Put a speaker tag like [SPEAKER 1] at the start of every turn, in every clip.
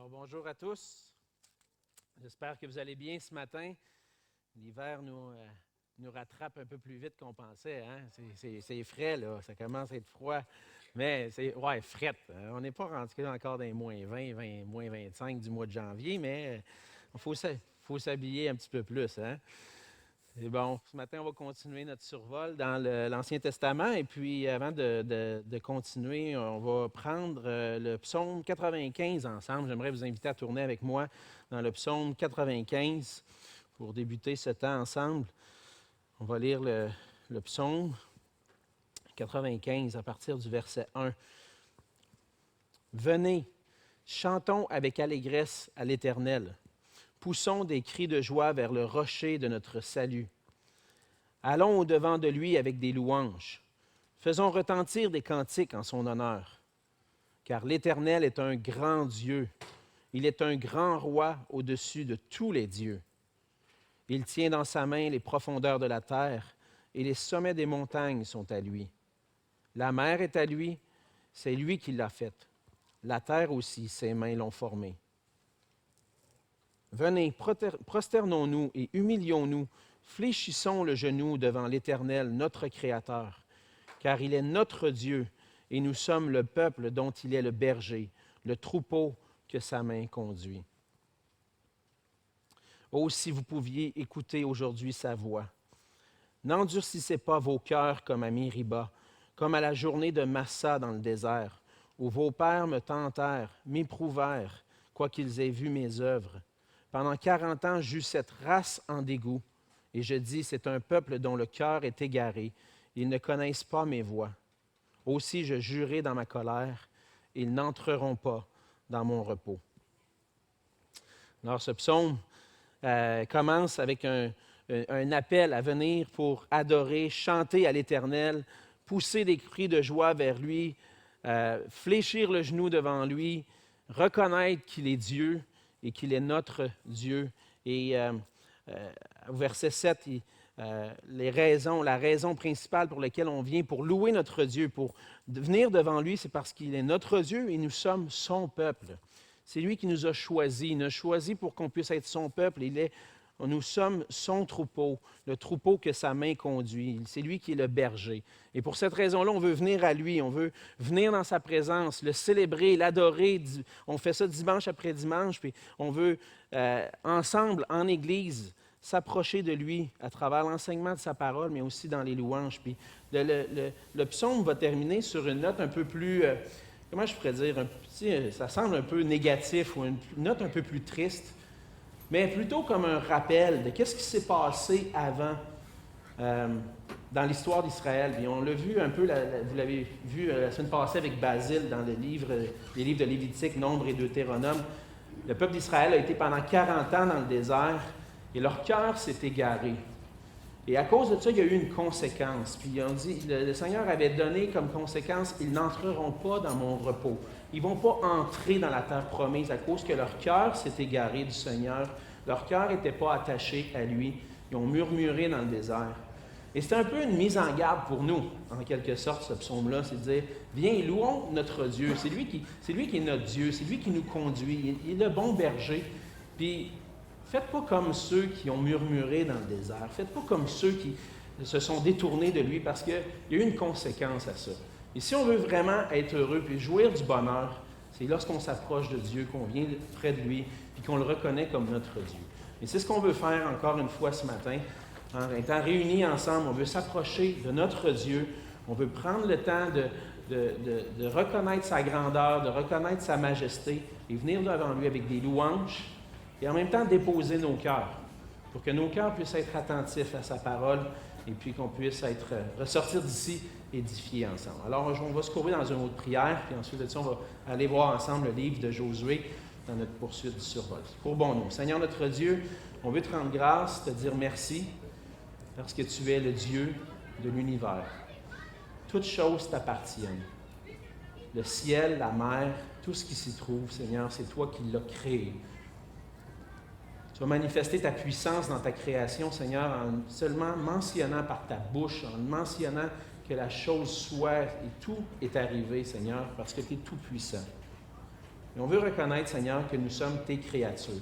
[SPEAKER 1] Alors, bonjour à tous. J'espère que vous allez bien ce matin. L'hiver nous rattrape un peu plus vite qu'on pensait. Hein? C'est frais, là. Ça commence à être froid. Mais c'est fret. On n'est pas rendu encore dans les moins 20, moins 25 du mois de janvier, mais il faut s'habiller un petit peu plus. Hein? Et bon, ce matin, on va continuer notre survol dans l'Ancien Testament. Et puis, avant de continuer, on va prendre le psaume 95 ensemble. J'aimerais vous inviter à tourner avec moi dans le psaume 95 pour débuter ce temps ensemble. On va lire le psaume 95 à partir du verset 1. Venez, chantons avec allégresse à l'Éternel. Poussons des cris de joie vers le rocher de notre salut. Allons au-devant de lui avec des louanges. Faisons retentir des cantiques en son honneur. Car l'Éternel est un grand Dieu. Il est un grand roi au-dessus de tous les dieux. Il tient dans sa main les profondeurs de la terre, et les sommets des montagnes sont à lui. La mer est à lui, c'est lui qui l'a faite. La terre aussi, ses mains l'ont formée. Venez, prosternons-nous et humilions-nous, fléchissons le genou devant l'Éternel, notre Créateur, car il est notre Dieu, et nous sommes le peuple dont il est le berger, le troupeau que sa main conduit. Oh, si vous pouviez écouter aujourd'hui sa voix. N'endurcissez pas vos cœurs comme à Mériba, comme à la journée de Massa dans le désert, où vos pères me tentèrent, m'éprouvèrent, quoiqu'ils aient vu mes œuvres. Pendant 40 ans, j'eus cette race en dégoût, et je dis, c'est un peuple dont le cœur est égaré. Ils ne connaissent pas mes voies. Aussi, je jurai dans ma colère, ils n'entreront pas dans mon repos. Alors, ce psaume commence avec un appel à venir pour adorer, chanter à l'Éternel, pousser des cris de joie vers lui, fléchir le genou devant lui, reconnaître qu'il est Dieu et qu'il est notre Dieu. Et au verset 7, la raison principale pour laquelle on vient pour louer notre Dieu, pour venir devant lui, c'est parce qu'il est notre Dieu et nous sommes son peuple. C'est lui qui nous a choisis. Il nous a choisis pour qu'on puisse être son peuple. Nous sommes son troupeau, le troupeau que sa main conduit. C'est lui qui est le berger. Et pour cette raison-là, on veut venir à lui, on veut venir dans sa présence, le célébrer, l'adorer. On fait ça dimanche après dimanche, puis on veut ensemble, en Église, s'approcher de lui à travers l'enseignement de sa parole, mais aussi dans les louanges. Puis le psaume va terminer sur une note un peu plus, comment je pourrais dire, ça semble un peu négatif ou une note un peu plus triste, mais plutôt comme un rappel de qu'est-ce qui s'est passé avant dans l'histoire d'Israël. Et on l'a vu un peu, vous l'avez vu la semaine passée avec Basile dans les livres de Lévitique, Nombre et Deutéronome. Le peuple d'Israël a été pendant 40 ans dans le désert et leur cœur s'est égaré. Et à cause de ça, il y a eu une conséquence. Puis on dit, le Seigneur avait donné comme conséquence, ils n'entreront pas dans mon repos. Ils ne vont pas entrer dans la terre promise à cause que leur cœur s'est égaré du Seigneur. Leur cœur n'était pas attaché à lui. Ils ont murmuré dans le désert. Et c'est un peu une mise en garde pour nous, en quelque sorte, ce psaume-là. C'est de dire, viens, louons notre Dieu. C'est lui qui est notre Dieu. C'est lui qui nous conduit. Il est le bon berger. Puis, faites pas comme ceux qui ont murmuré dans le désert. Faites pas comme ceux qui se sont détournés de lui parce qu'il y a eu une conséquence à ça. Et si on veut vraiment être heureux puis jouir du bonheur, c'est lorsqu'on s'approche de Dieu, qu'on vient près de lui puis qu'on le reconnaît comme notre Dieu. Et c'est ce qu'on veut faire encore une fois ce matin. En étant réunis ensemble, on veut s'approcher de notre Dieu. On veut prendre le temps de reconnaître sa grandeur, de reconnaître sa majesté et venir devant lui avec des louanges et en même temps déposer nos cœurs pour que nos cœurs puissent être attentifs à sa parole et puis qu'on puisse ressortir d'ici édifiés ensemble. Alors, on va se courber dans une autre prière, puis ensuite de ça, on va aller voir ensemble le livre de Josué dans notre poursuite du survol. Courbons-nous. Seigneur notre Dieu, on veut te rendre grâce, te dire merci, parce que tu es le Dieu de l'univers. Toutes choses t'appartiennent. Le ciel, la mer, tout ce qui s'y trouve, Seigneur, c'est toi qui l'as créé. Tu vas manifester ta puissance dans ta création, Seigneur, en seulement mentionnant par ta bouche, en mentionnant que la chose soit et tout est arrivé, Seigneur, parce que tu es tout puissant. Et on veut reconnaître, Seigneur, que nous sommes tes créatures,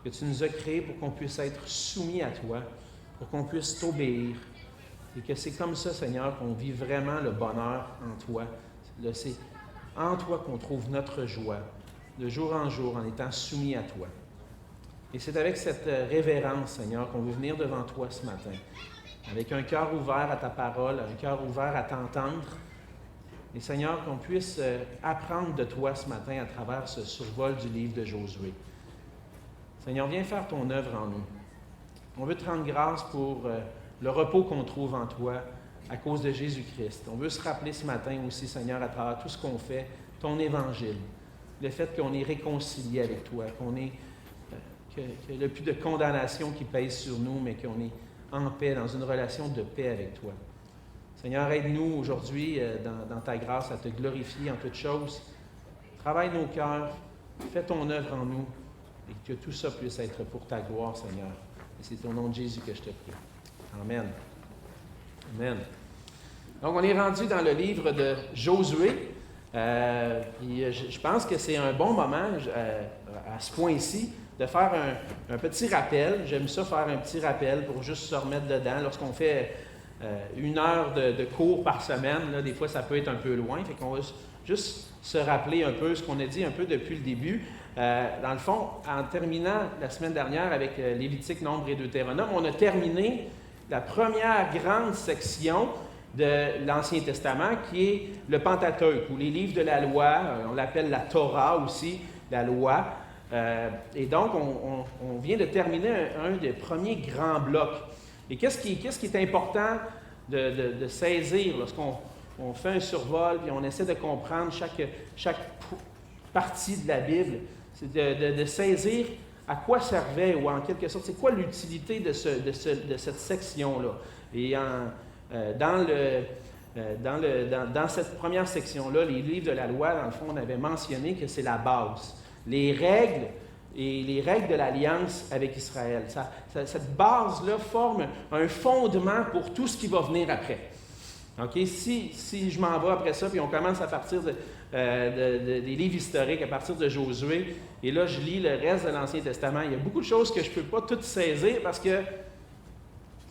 [SPEAKER 1] que tu nous as créés pour qu'on puisse être soumis à toi, pour qu'on puisse t'obéir, et que c'est comme ça, Seigneur, qu'on vit vraiment le bonheur en toi. C'est en toi qu'on trouve notre joie, de jour en jour, en étant soumis à toi. Et c'est avec cette révérence, Seigneur, qu'on veut venir devant toi ce matin, avec un cœur ouvert à ta parole, un cœur ouvert à t'entendre. Et Seigneur, qu'on puisse apprendre de toi ce matin à travers ce survol du livre de Josué. Seigneur, viens faire ton œuvre en nous. On veut te rendre grâce pour le repos qu'on trouve en toi à cause de Jésus-Christ. On veut se rappeler ce matin aussi, Seigneur, à travers tout ce qu'on fait, ton évangile, le fait qu'on est réconcilié avec toi, qu'il n'y a plus de condamnation qui pèse sur nous, mais qu'on est en paix, dans une relation de paix avec toi. Seigneur, aide-nous aujourd'hui dans ta grâce à te glorifier en toutes choses. Travaille nos cœurs, fais ton œuvre en nous et que tout ça puisse être pour ta gloire, Seigneur. Et c'est au nom de Jésus que je te prie. Amen. Amen. Donc, on est rendu dans le livre de Josué. Je pense que c'est un bon moment à ce point-ci de faire un petit rappel. J'aime ça faire un petit rappel pour juste se remettre dedans. Lorsqu'on fait 1 heure de cours par semaine, là, des fois ça peut être un peu loin. Fait qu'on va juste se rappeler un peu ce qu'on a dit un peu depuis le début. Dans le fond, en terminant la semaine dernière avec Lévitique, Nombre et Deutéronome, on a terminé la première grande section de l'Ancien Testament qui est le Pentateuque, ou les livres de la loi. On l'appelle la Torah aussi, la loi. Et donc, on vient de terminer un des premiers grands blocs. Et qu'est-ce qui est important de saisir lorsqu'on fait un survol et on essaie de comprendre chaque partie de la Bible? C'est de saisir à quoi servait, ou en quelque sorte, c'est quoi l'utilité de cette section-là. Et dans cette première section-là, les livres de la loi, dans le fond, on avait mentionné que c'est la base. Les règles et les règles de l'Alliance avec Israël. Cette base-là forme un fondement pour tout ce qui va venir après. Okay? Si je m'en vais après ça, puis on commence à partir des livres historiques, à partir de Josué, et là, je lis le reste de l'Ancien Testament, il y a beaucoup de choses que je ne peux pas toutes saisir parce que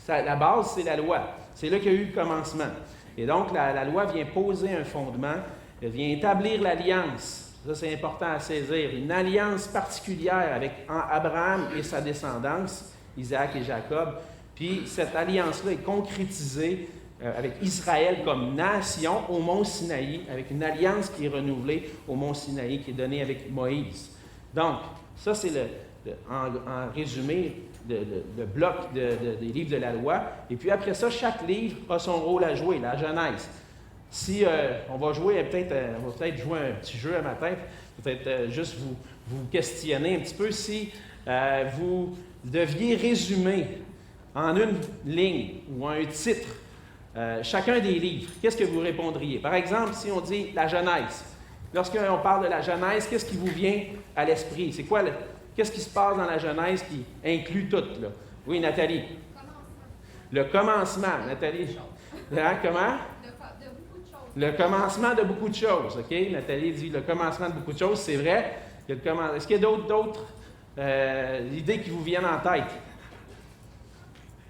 [SPEAKER 1] la base, c'est la loi. C'est là qu'il y a eu le commencement. Et donc, la loi vient poser un fondement, elle vient établir l'alliance. Ça, c'est important à saisir. Une alliance particulière avec Abraham et sa descendance, Isaac et Jacob. Puis, cette alliance-là est concrétisée avec Israël comme nation au mont Sinaï, avec une alliance qui est renouvelée au mont Sinaï, qui est donnée avec Moïse. Donc, ça, c'est en résumé le bloc des livres de la loi. Et puis après ça, chaque livre a son rôle à jouer, la Genèse. Si on va jouer, on va peut-être jouer un petit jeu à ma tête, peut-être juste vous questionner un petit peu si vous deviez résumer en une ligne ou un titre chacun des livres, qu'est-ce que vous répondriez? Par exemple, si on dit la Genèse, lorsqu'on parle de la Genèse, qu'est-ce qui vous vient à l'esprit? C'est quoi qu'est-ce qui se passe dans la Genèse qui inclut tout, là? Oui, Nathalie? Le commencement, Nathalie. Hein, comment? Le commencement de beaucoup de choses, OK? Nathalie dit le commencement de beaucoup de choses, c'est vrai. Est-ce qu'il y a d'autres idées qui vous viennent en tête?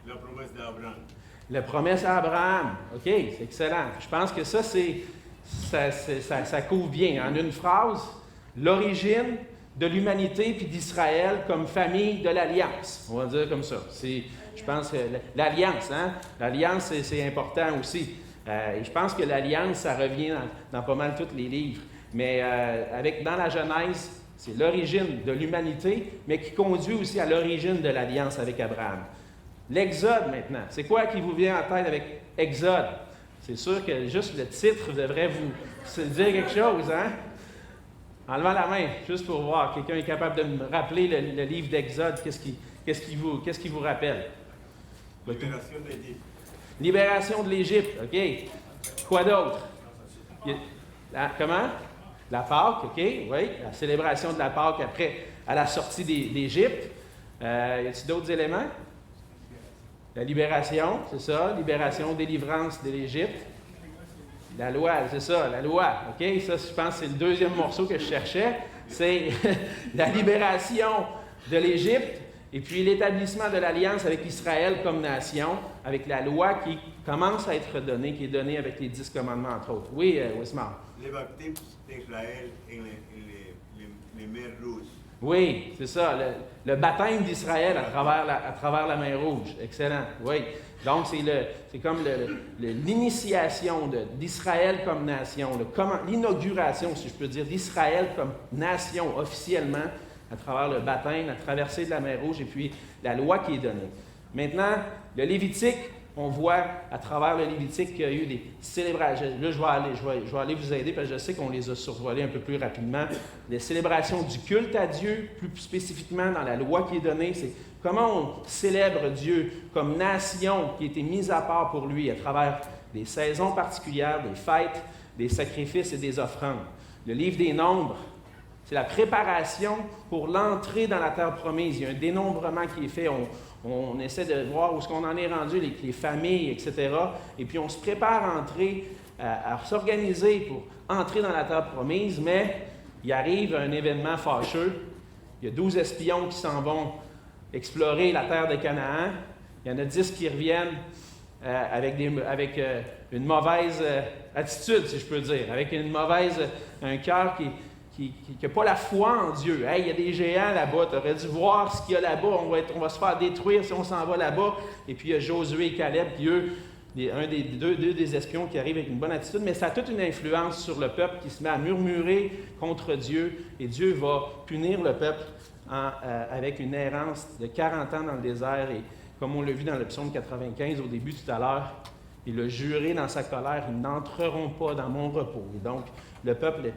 [SPEAKER 2] La promesse d'Abraham.
[SPEAKER 1] La promesse à Abraham. OK, c'est excellent. Je pense que ça couvre bien. En une phrase, l'origine de l'humanité puis d'Israël comme famille de l'Alliance. On va dire comme ça. Je pense que l'Alliance, hein? L'Alliance, c'est important aussi. Et je pense que l'Alliance, ça revient dans pas mal tous les livres. Mais dans la Genèse, c'est l'origine de l'humanité, mais qui conduit aussi à l'origine de l'Alliance avec Abraham. L'Exode, maintenant. C'est quoi qui vous vient en tête avec Exode? C'est sûr que juste le titre devrait vous dire quelque chose, hein? En levant la main, juste pour voir. Quelqu'un est capable de me rappeler le livre d'Exode. Qu'est-ce qui vous rappelle?
[SPEAKER 2] Libération de l'Égypte.
[SPEAKER 1] Libération de l'Égypte, OK. Quoi d'autre? Comment? La Pâque, OK, oui. La célébration de la Pâque à la sortie d'Égypte. Y a-t-il d'autres éléments? La libération, c'est ça. Libération, délivrance de l'Égypte. La loi, c'est ça, la loi. OK? Ça, je pense que c'est le deuxième morceau que je cherchais. C'est la libération de l'Égypte et puis l'établissement de l'alliance avec Israël comme nation, avec la loi qui commence à être donnée, qui est donnée avec les 10 commandements, entre autres. Oui, Wismar.
[SPEAKER 2] Le baptême d'Israël en les mers rouges.
[SPEAKER 1] Oui, c'est ça, le baptême d'Israël à travers la mer Rouge. Excellent, oui. Donc, c'est comme l'initiation d'Israël comme nation, l'inauguration, si je peux dire, d'Israël comme nation officiellement à travers le baptême, la traversée de la mer Rouge et puis la loi qui est donnée. Maintenant, le Lévitique, on voit à travers le Lévitique qu'il y a eu des célébrations. Là, je vais aller vous aider parce que je sais qu'on les a survolées un peu plus rapidement. Les célébrations du culte à Dieu, plus spécifiquement dans la loi qui est donnée, c'est comment on célèbre Dieu comme nation qui a été mise à part pour lui à travers des saisons particulières, des fêtes, des sacrifices et des offrandes. Le livre des Nombres, c'est la préparation pour l'entrée dans la terre promise. Il y a un dénombrement qui est fait. On essaie de voir où est-ce qu'on en est rendu, les familles, etc. Et puis on se prépare à entrer, à s'organiser pour entrer dans la terre promise, mais il arrive un événement fâcheux. Il y a 12 espions qui s'en vont explorer la terre de Canaan. Il y en a 10 qui reviennent avec une mauvaise attitude, si je peux dire, avec un cœur qui n'a pas la foi en Dieu. Hey, il y a des géants là-bas, tu aurais dû voir ce qu'il y a là-bas, on va se faire détruire si on s'en va là-bas. Et puis il y a Josué et Caleb, puis eux, un deux des espions qui arrivent avec une bonne attitude, mais ça a toute une influence sur le peuple qui se met à murmurer contre Dieu, et Dieu va punir le peuple avec une errance de 40 ans dans le désert, et comme on l'a vu dans le psaume 95 au début tout à l'heure, il a juré dans sa colère, ils n'entreront pas dans mon repos. Et donc, le peuple,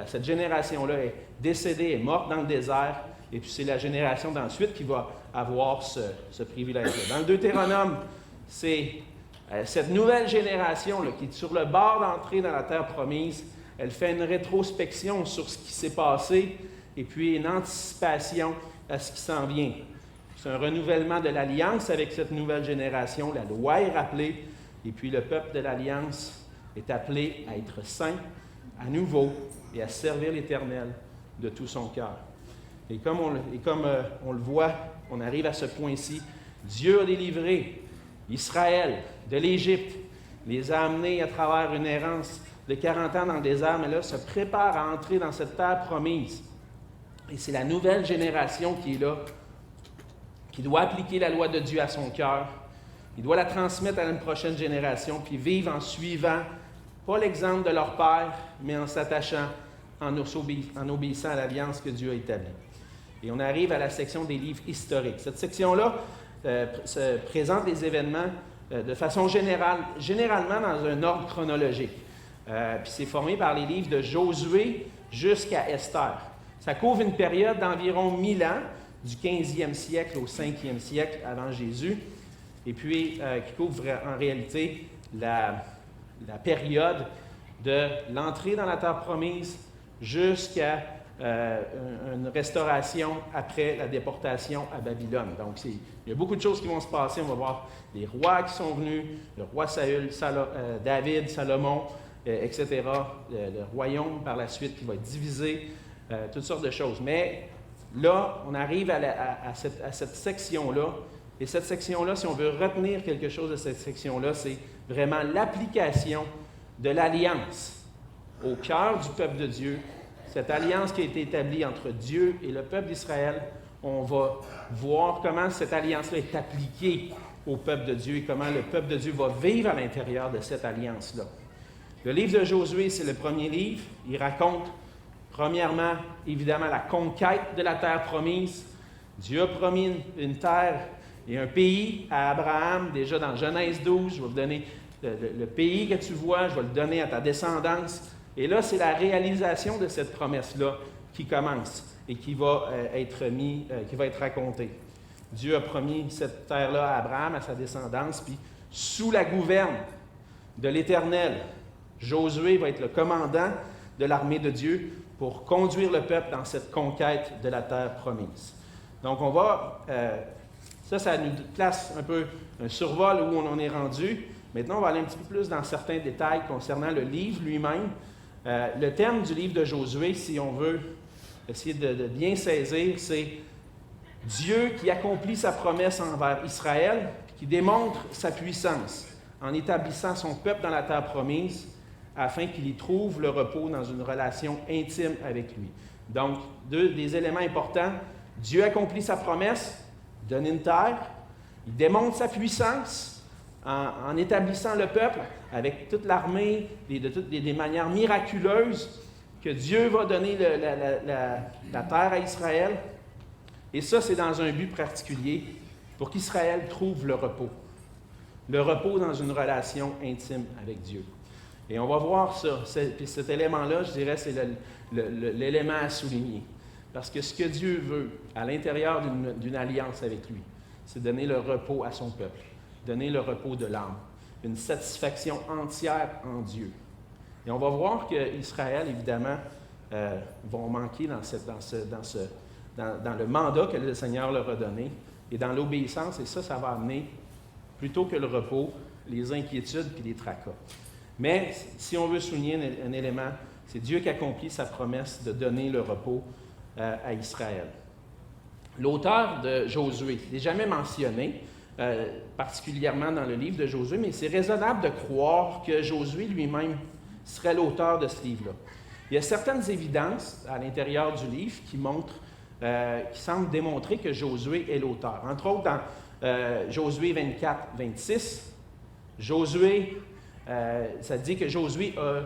[SPEAKER 1] cette génération-là est décédée, est morte dans le désert, et puis c'est la génération d'ensuite qui va avoir ce privilège-là. Dans le Deutéronome, c'est cette nouvelle génération-là qui est sur le bord d'entrer dans la terre promise, elle fait une rétrospection sur ce qui s'est passé, et puis une anticipation à ce qui s'en vient. C'est un renouvellement de l'alliance avec cette nouvelle génération, la loi est rappelée, et puis le peuple de l'Alliance est appelé à être saint, à nouveau, et à servir l'Éternel de tout son cœur. Et comme on le voit, on arrive à ce point-ci, Dieu a délivré Israël de l'Égypte, les a amenés à travers une errance de 40 ans dans le désert, mais là, se prépare à entrer dans cette terre promise. Et c'est la nouvelle génération qui est là, qui doit appliquer la loi de Dieu à son cœur. Il doit la transmettre à une prochaine génération, puis vivre en suivant, pas l'exemple de leur père, mais en s'attachant, en obéissant à l'alliance que Dieu a établie. Et on arrive à la section des livres historiques. Cette section-là se présente les événements de façon générale, généralement dans un ordre chronologique. Puis c'est formé par les livres de Josué jusqu'à Esther. Ça couvre une période d'environ 1000 ans, du 15e siècle au 5e siècle avant Jésus, et puis qui couvre en réalité la période de l'entrée dans la terre promise jusqu'à une restauration après la déportation à Babylone. Donc, il y a beaucoup de choses qui vont se passer. On va voir les rois qui sont venus, le roi Saül, David, Salomon, etc. Le royaume par la suite qui va être divisé, toutes sortes de choses. Mais là, on arrive à cette section-là. Et cette section-là, si on veut retenir quelque chose de cette section-là, c'est vraiment l'application de l'alliance au cœur du peuple de Dieu. Cette alliance qui a été établie entre Dieu et le peuple d'Israël, on va voir comment cette alliance-là est appliquée au peuple de Dieu et comment le peuple de Dieu va vivre à l'intérieur de cette alliance-là. Le livre de Josué, c'est le premier livre. Il raconte, premièrement, évidemment, la conquête de la terre promise. Dieu a promis une terre et un pays à Abraham, déjà dans Genèse 12. Je vais vous donner le pays que tu vois, je vais le donner à ta descendance. Et là, c'est la réalisation de cette promesse-là qui commence et qui va être racontée. Dieu a promis cette terre-là à Abraham, à sa descendance, puis sous la gouverne de l'Éternel, Josué va être le commandant de l'armée de Dieu pour conduire le peuple dans cette conquête de la terre promise. Donc, ça nous place un peu un survol où on en est rendu. Maintenant, on va aller un petit peu plus dans certains détails concernant le livre lui-même. Le thème du livre de Josué, si on veut essayer de bien saisir, c'est Dieu qui accomplit sa promesse envers Israël, qui démontre sa puissance en établissant son peuple dans la terre promise, afin qu'il y trouve le repos dans une relation intime avec lui. Donc, des éléments importants. Dieu accomplit sa promesse, donne une terre, il démontre sa puissance en établissant le peuple avec toute l'armée, des manières miraculeuses que Dieu va donner la terre à Israël. Et ça, c'est dans un but particulier, pour qu'Israël trouve le repos. Le repos dans une relation intime avec Dieu. Et on va voir ça. Puis cet élément-là, je dirais, c'est l'élément à souligner. Parce que ce que Dieu veut, à l'intérieur d'une alliance avec lui, c'est donner le repos à son peuple, donner le repos de l'âme, une satisfaction entière en Dieu. Et on va voir qu'Israël, évidemment, vont manquer dans le mandat que le Seigneur leur a donné, et dans l'obéissance, et ça va amener, plutôt que le repos, les inquiétudes et les tracas. Mais si on veut souligner un élément, c'est Dieu qui accomplit sa promesse de donner le repos à Israël. L'auteur de Josué n'est jamais mentionné, particulièrement dans le livre de Josué, mais c'est raisonnable de croire que Josué lui-même serait l'auteur de ce livre-là. Il y a certaines évidences à l'intérieur du livre qui semblent démontrer que Josué est l'auteur. Entre autres, dans Josué 24, 26, Josué, ça dit que Josué a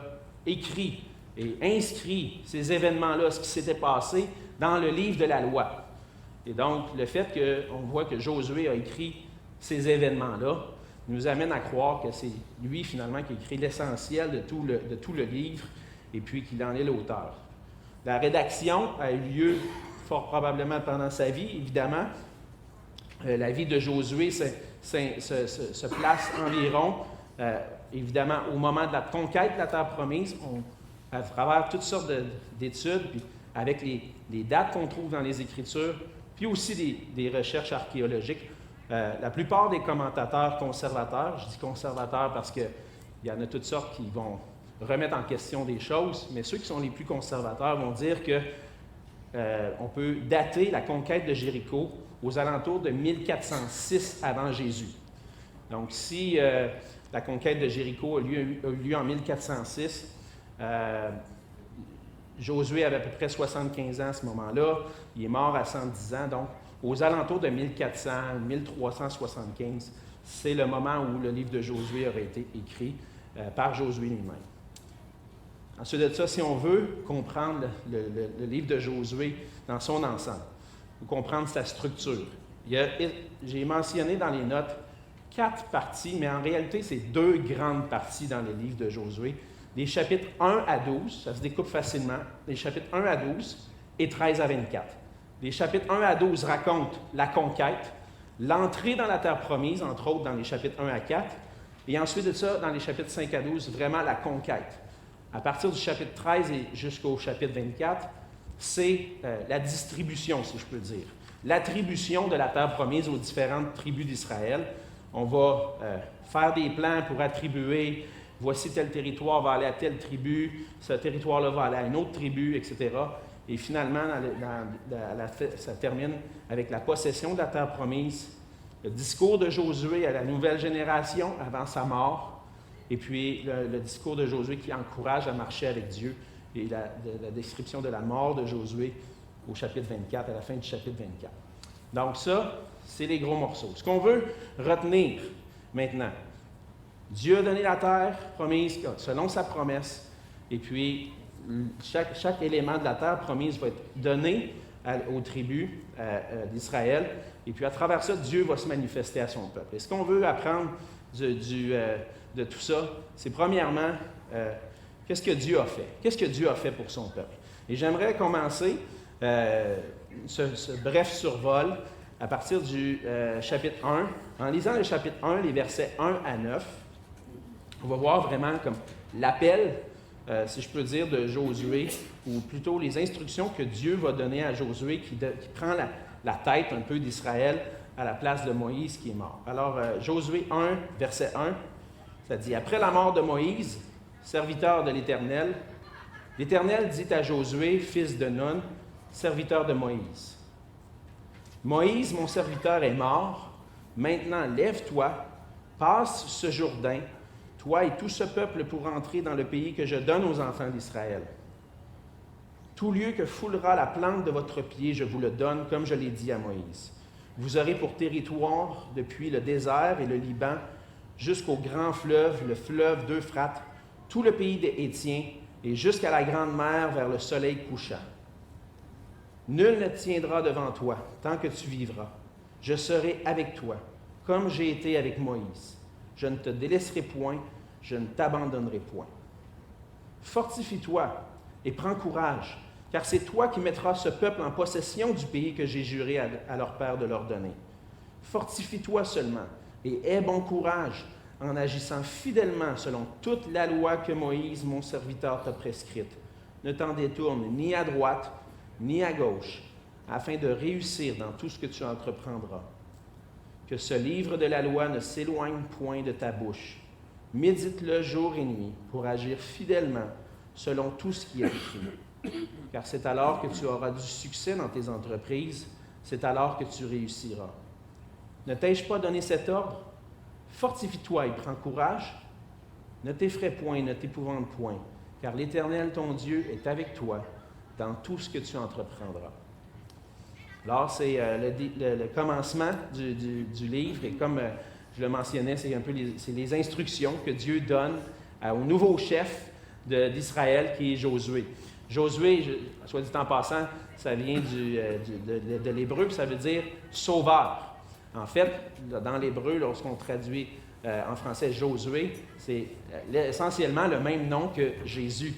[SPEAKER 1] écrit et inscrit ces événements-là, ce qui s'était passé, dans le livre de la loi. Et donc, le fait qu'on voit que Josué a écrit ces événements-là nous amène à croire que c'est lui, finalement, qui a écrit l'essentiel de tout le livre, et puis qu'il en est l'auteur. La rédaction a eu lieu fort probablement pendant sa vie, évidemment. La vie de Josué se place environ, évidemment, au moment de la conquête de la terre promise, à travers toutes sortes d'études, puis avec les dates qu'on trouve dans les Écritures, puis aussi des recherches archéologiques. La plupart des commentateurs conservateurs, je dis conservateurs parce qu'il y en a toutes sortes qui vont remettre en question des choses, mais ceux qui sont les plus conservateurs vont dire qu'on peut dater la conquête de Jéricho aux alentours de 1406 avant Jésus. Donc, si la conquête de Jéricho a eu lieu en 1406, Josué avait à peu près 75 ans à ce moment-là, il est mort à 110 ans, donc aux alentours de 1400 ou 1375, c'est le moment où le livre de Josué aurait été écrit par Josué lui-même. Ensuite de ça, si on veut comprendre le livre de Josué dans son ensemble, ou comprendre sa structure, j'ai mentionné dans les notes 4 parties, mais en réalité, c'est 2 grandes parties dans le livre de Josué. Les chapitres 1 à 12, ça se découpe facilement, les chapitres 1 à 12 et 13 à 24. Les chapitres 1 à 12 racontent la conquête, l'entrée dans la terre promise, entre autres dans les chapitres 1 à 4, et ensuite de ça, dans les chapitres 5 à 12, vraiment la conquête. À partir du chapitre 13 et jusqu'au chapitre 24, c'est la distribution, si je peux dire. L'attribution de la terre promise aux différentes tribus d'Israël. On va faire des plans pour attribuer, voici tel territoire va aller à telle tribu, ce territoire-là va aller à une autre tribu, etc. Et finalement, ça termine avec la possession de la terre promise, le discours de Josué à la nouvelle génération avant sa mort, et puis le discours de Josué qui encourage à marcher avec Dieu, et la description de la mort de Josué au chapitre 24, à la fin du chapitre 24. Donc ça, c'est les gros morceaux. Ce qu'on veut retenir maintenant, Dieu a donné la terre promise selon sa promesse, et puis chaque élément de la terre promise va être donné aux tribus d'Israël, et puis à travers ça, Dieu va se manifester à son peuple. Et ce qu'on veut apprendre de tout ça, c'est premièrement, qu'est-ce que Dieu a fait? Qu'est-ce que Dieu a fait pour son peuple? Et j'aimerais commencer ce bref survol à partir du chapitre 1. En lisant le chapitre 1, les versets 1 à 9, on va voir vraiment comme l'appel, si je peux dire, de Josué, ou plutôt les instructions que Dieu va donner à Josué, qui prend la tête un peu d'Israël à la place de Moïse qui est mort. Alors, Josué 1, verset 1, Ça dit, après la mort de Moïse, serviteur de l'Éternel, l'Éternel dit à Josué, fils de Nun, serviteur de Moïse, Moïse, mon serviteur, est mort. Maintenant, lève-toi, passe ce Jourdain, toi et tout ce peuple, pour entrer dans le pays que je donne aux enfants d'Israël. Tout lieu que foulera la plante de votre pied, je vous le donne, comme je l'ai dit à Moïse. Vous aurez pour territoire, depuis le désert et le Liban, jusqu'au grand fleuve, le fleuve d'Euphrate, tout le pays des Hétiens, et jusqu'à la grande mer vers le soleil couchant. Nul ne tiendra devant toi tant que tu vivras. Je serai avec toi, comme j'ai été avec Moïse. Je ne te délaisserai point, je ne t'abandonnerai point. Fortifie-toi et prends courage, car c'est toi qui mettras ce peuple en possession du pays que j'ai juré à leur père de leur donner. Fortifie-toi seulement et aie bon courage en agissant fidèlement selon toute la loi que Moïse, mon serviteur, t'a prescrite. Ne t'en détourne ni à droite, ni à gauche, afin de réussir dans tout ce que tu entreprendras. Que ce livre de la loi ne s'éloigne point de ta bouche. Médite-le jour et nuit pour agir fidèlement selon tout ce qui est écrit. Car c'est alors que tu auras du succès dans tes entreprises, c'est alors que tu réussiras. Ne t'ai-je pas donné cet ordre? Fortifie-toi et prends courage. Ne t'effraie point, ne t'épouvante point, car l'Éternel, ton Dieu, est avec toi dans tout ce que tu entreprendras. Alors, c'est le commencement du livre, et comme je le mentionnais, c'est un peu les instructions que Dieu donne au nouveau chef d'Israël, qui est Josué. Josué, soit dit en passant, ça vient de l'hébreu, ça veut dire sauveur. En fait, dans l'hébreu, lorsqu'on traduit en français Josué, c'est essentiellement le même nom que Jésus,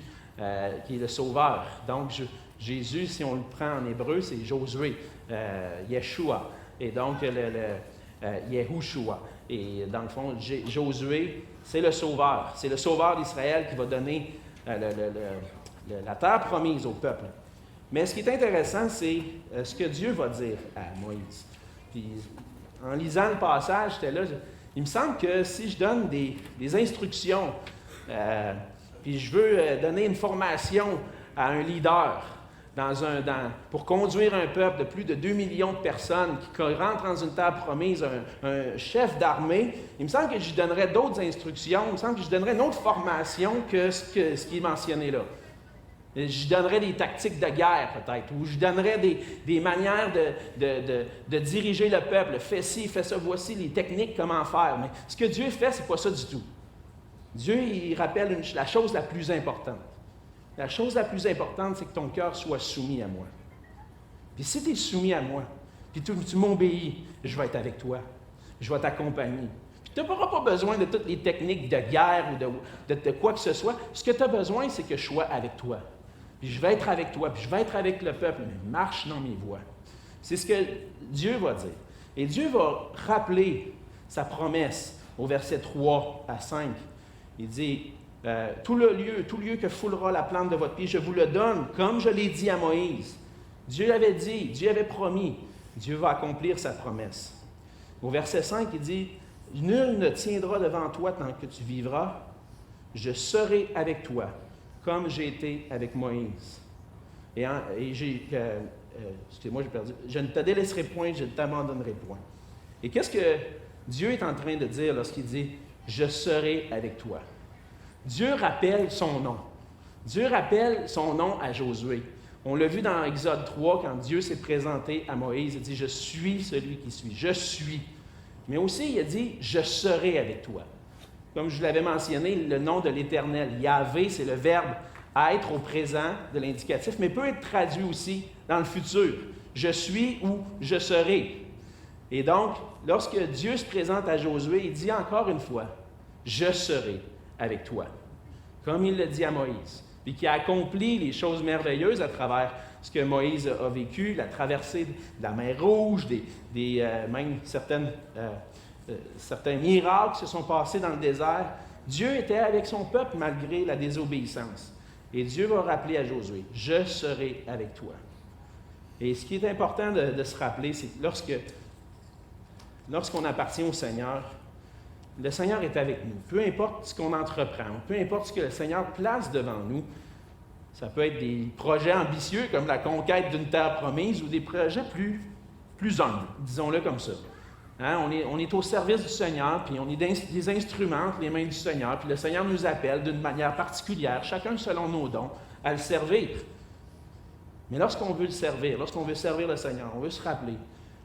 [SPEAKER 1] qui est le sauveur. Donc, Jésus, si on le prend en hébreu, c'est Josué, Yeshua, et donc Yehoshua. Et dans le fond, Josué, c'est le sauveur. C'est le sauveur d'Israël qui va donner la terre promise au peuple. Mais ce qui est intéressant, c'est ce que Dieu va dire à Moïse. Puis, en lisant le passage, j'étais là, il me semble que si je donne des instructions, puis je veux donner une formation à un leader pour conduire un peuple de plus de 2 millions de personnes qui rentrent dans une terre promise, un chef d'armée, il me semble que je donnerais d'autres instructions, il me semble que je donnerais une autre formation que ce qui est mentionné là. Je donnerais des tactiques de guerre, peut-être, ou je donnerais des manières de diriger le peuple. Fais ci, fais ça, voici les techniques, comment faire. Mais ce que Dieu fait, ce n'est pas ça du tout. Dieu, il rappelle la chose la plus importante. La chose la plus importante, c'est que ton cœur soit soumis à moi. Puis si tu es soumis à moi, puis tu m'obéis, je vais être avec toi. Je vais t'accompagner. Puis tu n'auras pas besoin de toutes les techniques de guerre ou de quoi que ce soit. Ce que tu as besoin, c'est que je sois avec toi. Puis je vais être avec toi, puis je vais être avec le peuple, mais marche dans mes voies. C'est ce que Dieu va dire. Et Dieu va rappeler sa promesse au verset 3 à 5. Il dit, tout lieu que foulera la plante de votre pied, je vous le donne, comme je l'ai dit à Moïse. Dieu l'avait dit, Dieu avait promis. Dieu va accomplir sa promesse. Au verset 5, il dit, nul ne tiendra devant toi tant que tu vivras. Je serai avec toi, comme j'ai été avec Moïse. Excusez-moi, j'ai perdu. Je ne te délaisserai point, je ne t'abandonnerai point. Et qu'est-ce que Dieu est en train de dire lorsqu'il dit « Je serai avec toi ». Dieu rappelle son nom. Dieu rappelle son nom à Josué. On l'a vu dans Exode 3, quand Dieu s'est présenté à Moïse, il dit « Je suis celui qui suis, je suis ». Mais aussi, il a dit « Je serai avec toi ». Comme je l'avais mentionné, le nom de l'Éternel, Yahvé, c'est le verbe être au présent de l'indicatif, mais peut être traduit aussi dans le futur. Je suis ou je serai. Et donc, lorsque Dieu se présente à Josué, il dit encore une fois, je serai avec toi, comme il le dit à Moïse, puis qui a accompli les choses merveilleuses à travers ce que Moïse a vécu, la traversée de la mer Rouge, même certains miracles se sont passés dans le désert. Dieu était avec son peuple malgré la désobéissance. Et Dieu va rappeler à Josué, « Je serai avec toi ». Et ce qui est important de se rappeler, c'est que lorsqu'on appartient au Seigneur, Le Seigneur est avec nous. Peu importe ce qu'on entreprend, peu importe ce que le Seigneur place devant nous, ça peut être des projets ambitieux comme la conquête d'une terre promise ou des projets plus humbles, disons-le comme ça. Hein, on est au service du Seigneur, puis on est des instruments entre les mains du Seigneur, puis le Seigneur nous appelle d'une manière particulière, chacun selon nos dons, à le servir. Mais lorsqu'on veut le servir, lorsqu'on veut servir le Seigneur, on veut se rappeler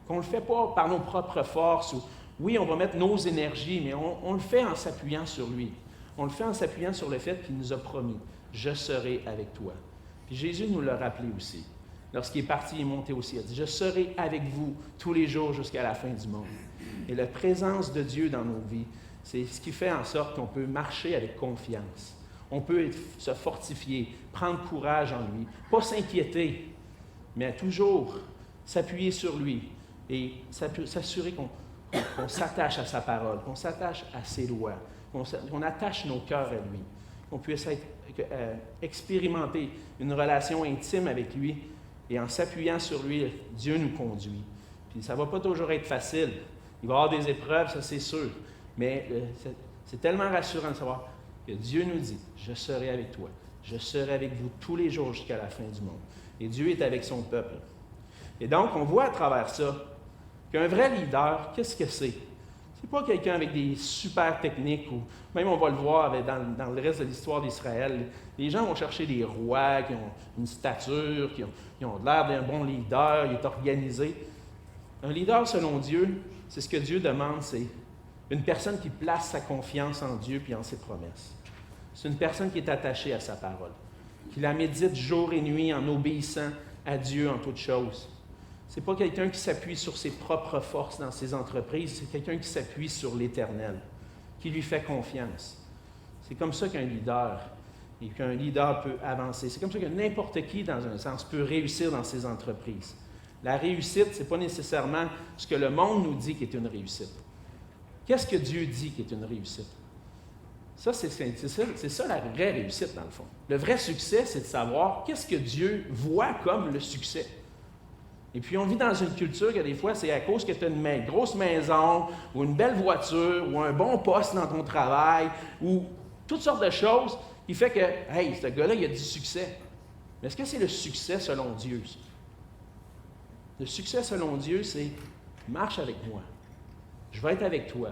[SPEAKER 1] qu'on ne le fait pas par nos propres forces. Oui, on va mettre nos énergies, mais on le fait en s'appuyant sur lui. On le fait en s'appuyant sur le fait qu'il nous a promis « Je serai avec toi ». Puis Jésus nous l'a rappelé aussi. Lorsqu'il est parti, il est monté au ciel. Il a dit « Je serai avec vous tous les jours jusqu'à la fin du monde ». Et la présence de Dieu dans nos vies, c'est ce qui fait en sorte qu'on peut marcher avec confiance. On peut se fortifier, prendre courage en lui, pas s'inquiéter, mais toujours s'appuyer sur lui et s'assurer qu'on s'attache à sa parole, qu'on s'attache à ses lois, qu'on attache nos cœurs à lui, qu'on puisse expérimenter une relation intime avec lui et en s'appuyant sur lui, Dieu nous conduit. Puis ça ne va pas toujours être facile. Il va y avoir des épreuves, ça c'est sûr, mais c'est tellement rassurant de savoir que Dieu nous dit « Je serai avec toi, je serai avec vous tous les jours jusqu'à la fin du monde. » Et Dieu est avec son peuple. Et donc, on voit à travers ça qu'un vrai leader, qu'est-ce que c'est? C'est pas quelqu'un avec des super techniques, ou même on va le voir dans le reste de l'histoire d'Israël. Les gens vont chercher des rois qui ont une stature, qui ont l'air d'un bon leader, il est organisé. Un leader selon Dieu, c'est ce que Dieu demande, c'est une personne qui place sa confiance en Dieu puis en ses promesses. C'est une personne qui est attachée à sa parole, qui la médite jour et nuit en obéissant à Dieu en toutes choses. Ce n'est pas quelqu'un qui s'appuie sur ses propres forces dans ses entreprises, c'est quelqu'un qui s'appuie sur l'Éternel, qui lui fait confiance. C'est comme ça qu'un leader peut avancer. C'est comme ça que n'importe qui, dans un sens, peut réussir dans ses entreprises. La réussite, ce n'est pas nécessairement ce que le monde nous dit qui est une réussite. Qu'est-ce que Dieu dit qui est une réussite? Ça, c'est ça la vraie réussite, dans le fond. Le vrai succès, c'est de savoir qu'est-ce que Dieu voit comme le succès. Et puis, on vit dans une culture que des fois, c'est à cause que tu as une grosse maison, ou une belle voiture, ou un bon poste dans ton travail, ou toutes sortes de choses qui fait que, hey, ce gars-là, il a du succès. Mais est-ce que c'est le succès selon Dieu, ça? Le succès selon Dieu, c'est marche avec moi. Je vais être avec toi.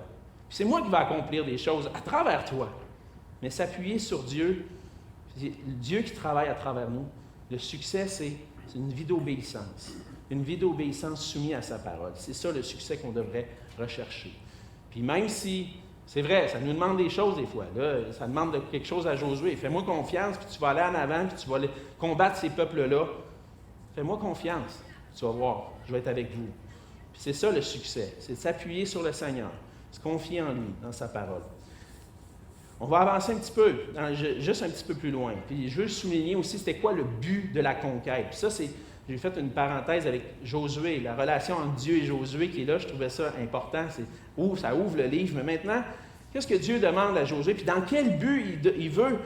[SPEAKER 1] Puis c'est moi qui vais accomplir des choses à travers toi. Mais s'appuyer sur Dieu, c'est Dieu qui travaille à travers nous. Le succès, c'est une vie d'obéissance. Une vie d'obéissance soumise à sa parole. C'est ça le succès qu'on devrait rechercher. Puis même si, c'est vrai, ça nous demande des choses des fois. Là, ça demande quelque chose à Josué. Fais-moi confiance, puis tu vas aller en avant, puis tu vas aller combattre ces peuples-là. Fais-moi confiance. Tu vas voir, je vais être avec vous. Puis c'est ça le succès, c'est de s'appuyer sur le Seigneur, se confier en lui, dans sa parole. On va avancer un petit peu, juste un petit peu plus loin. Puis je veux souligner aussi c'était quoi le but de la conquête. Puis ça, j'ai fait une parenthèse avec Josué, la relation entre Dieu et Josué qui est là, je trouvais ça important. Ça ouvre le livre. Mais maintenant, qu'est-ce que Dieu demande à Josué? Puis dans quel but il veut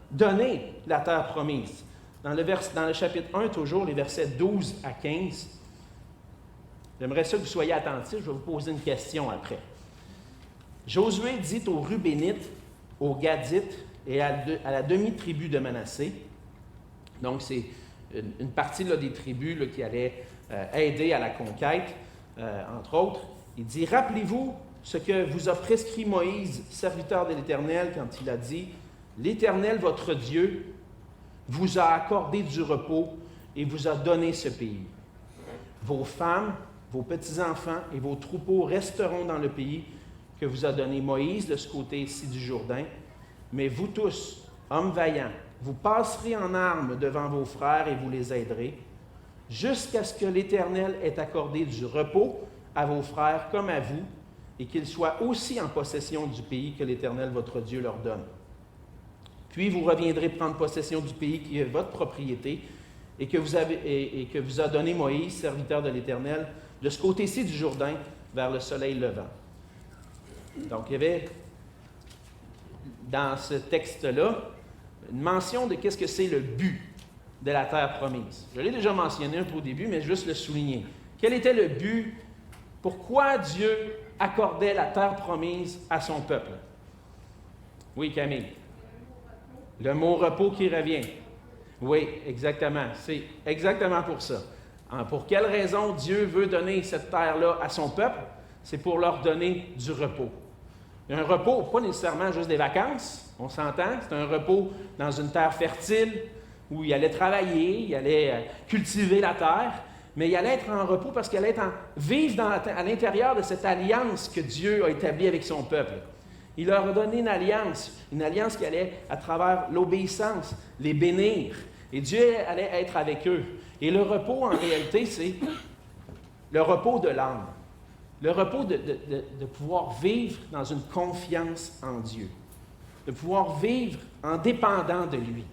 [SPEAKER 1] donner la terre promise? Dans le chapitre 1, toujours, les versets 12 à 15, j'aimerais ça que vous soyez attentifs, je vais vous poser une question après. Josué dit aux Rubénites, aux Gadites et à la demi-tribu de Manassé, donc c'est une partie là, des tribus là, qui allaient aider à la conquête, entre autres, il dit « Rappelez-vous ce que vous a prescrit Moïse, serviteur de l'Éternel, quand il a dit « L'Éternel, votre Dieu, vous a accordé du repos et vous a donné ce pays. Vos femmes, vos petits-enfants et vos troupeaux resteront dans le pays que vous a donné Moïse de ce côté-ci du Jourdain. Mais vous tous, hommes vaillants, vous passerez en armes devant vos frères et vous les aiderez, jusqu'à ce que l'Éternel ait accordé du repos à vos frères comme à vous, et qu'ils soient aussi en possession du pays que l'Éternel, votre Dieu, leur donne. Puis vous reviendrez prendre possession du pays qui est votre propriété et que vous a donné Moïse, serviteur de l'Éternel, de ce côté-ci du Jourdain, vers le soleil levant. » Donc, il y avait dans ce texte-là une mention de qu'est-ce que c'est le but de la terre promise. Je l'ai déjà mentionné un peu au début, mais juste le souligner. Quel était le but? Pourquoi Dieu accordait la terre promise à son peuple? Oui, Camille. Le mot repos qui revient. Oui, exactement. C'est exactement pour ça. Pour quelle raison Dieu veut donner cette terre-là à son peuple? C'est pour leur donner du repos. Un repos, pas nécessairement juste des vacances, on s'entend, c'est un repos dans une terre fertile où il allait travailler, il allait cultiver la terre, mais il allait être en repos parce qu'il allait vivre à l'intérieur de cette alliance que Dieu a établie avec son peuple. Il leur a donné une alliance qui allait, à travers l'obéissance, les bénir. Et Dieu allait être avec eux. Et le repos, en réalité, c'est le repos de l'âme. Le repos de pouvoir vivre dans une confiance en Dieu. De pouvoir vivre en dépendant de lui.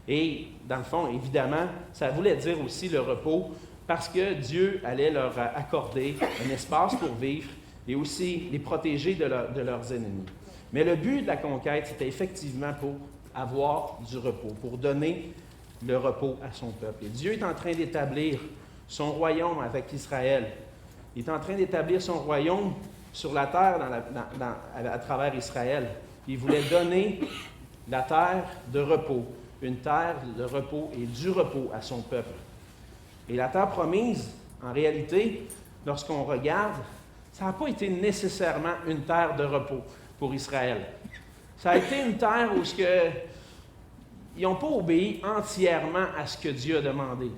[SPEAKER 1] Et, dans le fond, évidemment, ça voulait dire aussi le repos parce que Dieu allait leur accorder un espace pour vivre et aussi les protéger de leurs ennemis. Mais le but de la conquête, c'était effectivement pour avoir du repos, pour donner le repos à son peuple. Et Dieu est en train d'établir son royaume avec Israël. Il est en train d'établir son royaume sur la terre à travers Israël. Il voulait donner la terre de repos, une terre de repos et du repos à son peuple. Et la terre promise, en réalité, lorsqu'on regarde, ça n'a pas été nécessairement une terre de repos pour Israël. Ça a été une terre où ils n'ont pas obéi entièrement à ce que Dieu a demandé.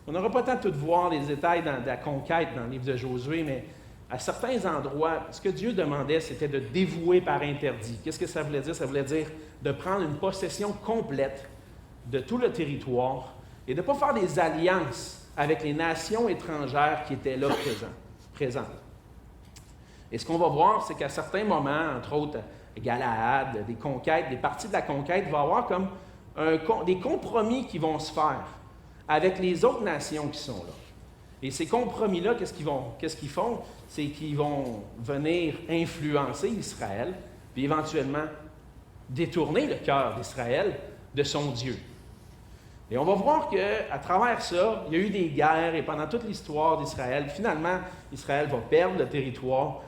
[SPEAKER 1] On n'aura pas le temps de tout voir les détails de la conquête dans le livre de Josué, mais à certains endroits, ce que Dieu demandait, c'était de dévouer par interdit. Qu'est-ce que ça voulait dire? Ça voulait dire de prendre une possession complète de tout le territoire et de ne pas faire des alliances avec les nations étrangères qui étaient là présentes. Et ce qu'on va voir, c'est qu'à certains moments, entre autres Galaad, des conquêtes, des parties de la conquête, il va y avoir comme des compromis qui vont se faire avec les autres nations qui sont là. Et ces compromis-là, qu'est-ce qu'ils font? C'est qu'ils vont venir influencer Israël, puis éventuellement détourner le cœur d'Israël de son Dieu. Et on va voir qu'à travers ça, il y a eu des guerres, et pendant toute l'histoire d'Israël, finalement, Israël va perdre le territoire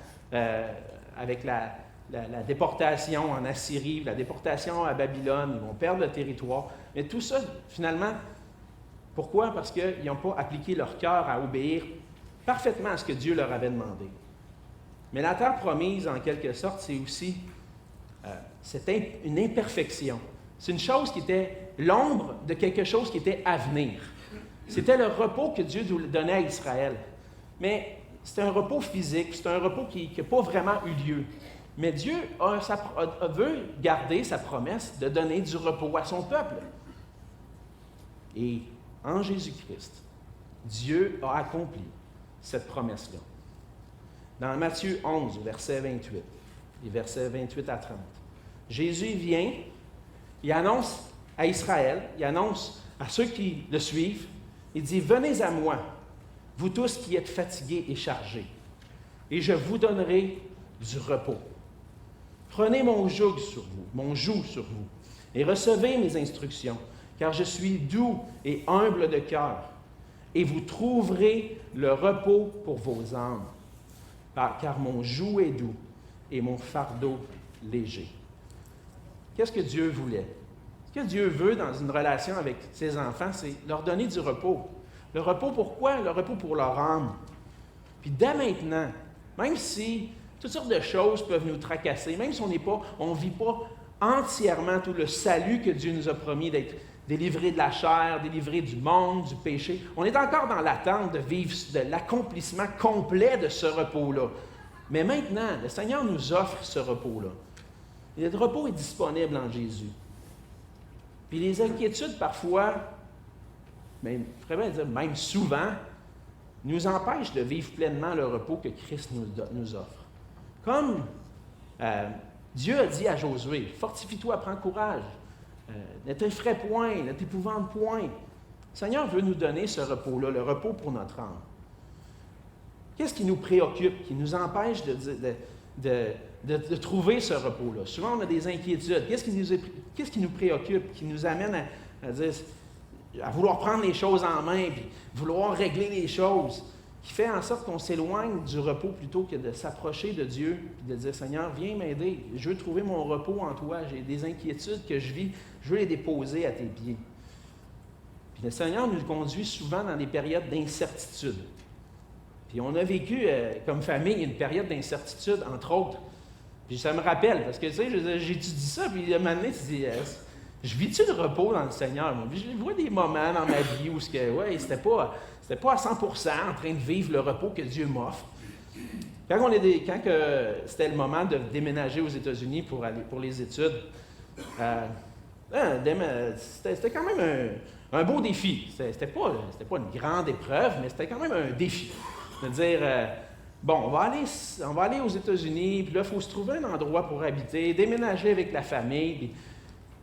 [SPEAKER 1] avec la déportation en Assyrie, la déportation à Babylone, ils vont perdre le territoire. Mais tout ça, finalement, pourquoi? Parce qu'ils n'ont pas appliqué leur cœur à obéir parfaitement à ce que Dieu leur avait demandé. Mais la terre promise, en quelque sorte, c'est aussi une imperfection. C'est une chose qui était l'ombre de quelque chose qui était à venir. C'était le repos que Dieu donnait à Israël. Mais c'est un repos physique, c'est un repos qui n'a pas vraiment eu lieu. Mais Dieu veut garder sa promesse de donner du repos à son peuple. Et en Jésus-Christ, Dieu a accompli cette promesse-là. Dans Matthieu 11, verset 28, les versets 28 à 30, Jésus vient, il annonce à Israël, il annonce à ceux qui le suivent, il dit « Venez à moi, vous tous qui êtes fatigués et chargés, et je vous donnerai du repos. Prenez mon joug sur vous, et recevez mes instructions, car je suis doux et humble de cœur, et vous trouverez le repos pour vos âmes, car mon joug est doux et mon fardeau léger. » Qu'est-ce que Dieu voulait? Ce que Dieu veut dans une relation avec ses enfants, c'est leur donner du repos. Le repos pourquoi? Le repos pour leur âme. Puis dès maintenant, même si toutes sortes de choses peuvent nous tracasser, même si on ne vit pas entièrement tout le salut que Dieu nous a promis d'être délivré de la chair, délivré du monde, du péché, on est encore dans l'attente de vivre de l'accomplissement complet de ce repos-là. Mais maintenant, le Seigneur nous offre ce repos-là. Et le repos est disponible en Jésus. Puis les inquiétudes, parfois, même souvent, nous empêchent de vivre pleinement le repos que Christ nous offre. Comme Dieu a dit à Josué, « Fortifie-toi, prends courage, ne t'effraie point, ne t'épouvante point. » Le Seigneur veut nous donner ce repos-là, le repos pour notre âme. Qu'est-ce qui nous préoccupe, qui nous empêche de trouver ce repos-là? Souvent, on a des inquiétudes. Qu'est-ce qui nous préoccupe, qui nous amène à vouloir prendre les choses en main, puis vouloir régler les choses? qui fait en sorte qu'on s'éloigne du repos plutôt que de s'approcher de Dieu et de dire, Seigneur, viens m'aider. Je veux trouver mon repos en toi. J'ai des inquiétudes que je vis. Je veux les déposer à tes pieds. Puis le Seigneur nous conduit souvent dans des périodes d'incertitude. Puis on a vécu comme famille une période d'incertitude, entre autres. Puis ça me rappelle, parce que tu sais, j'étudie ça, puis à un moment donné, tu dis, je vis-tu de repos dans le Seigneur? Moi? Je vois des moments dans ma vie où c'était pas à 100% en train de vivre le repos que Dieu m'offre. Quand c'était le moment de déménager aux États-Unis pour les études, c'était quand même un beau défi. C'était pas une grande épreuve, mais c'était quand même un défi. De dire, bon, on va aller aux États-Unis, puis là, il faut se trouver un endroit pour habiter, déménager avec la famille. Puis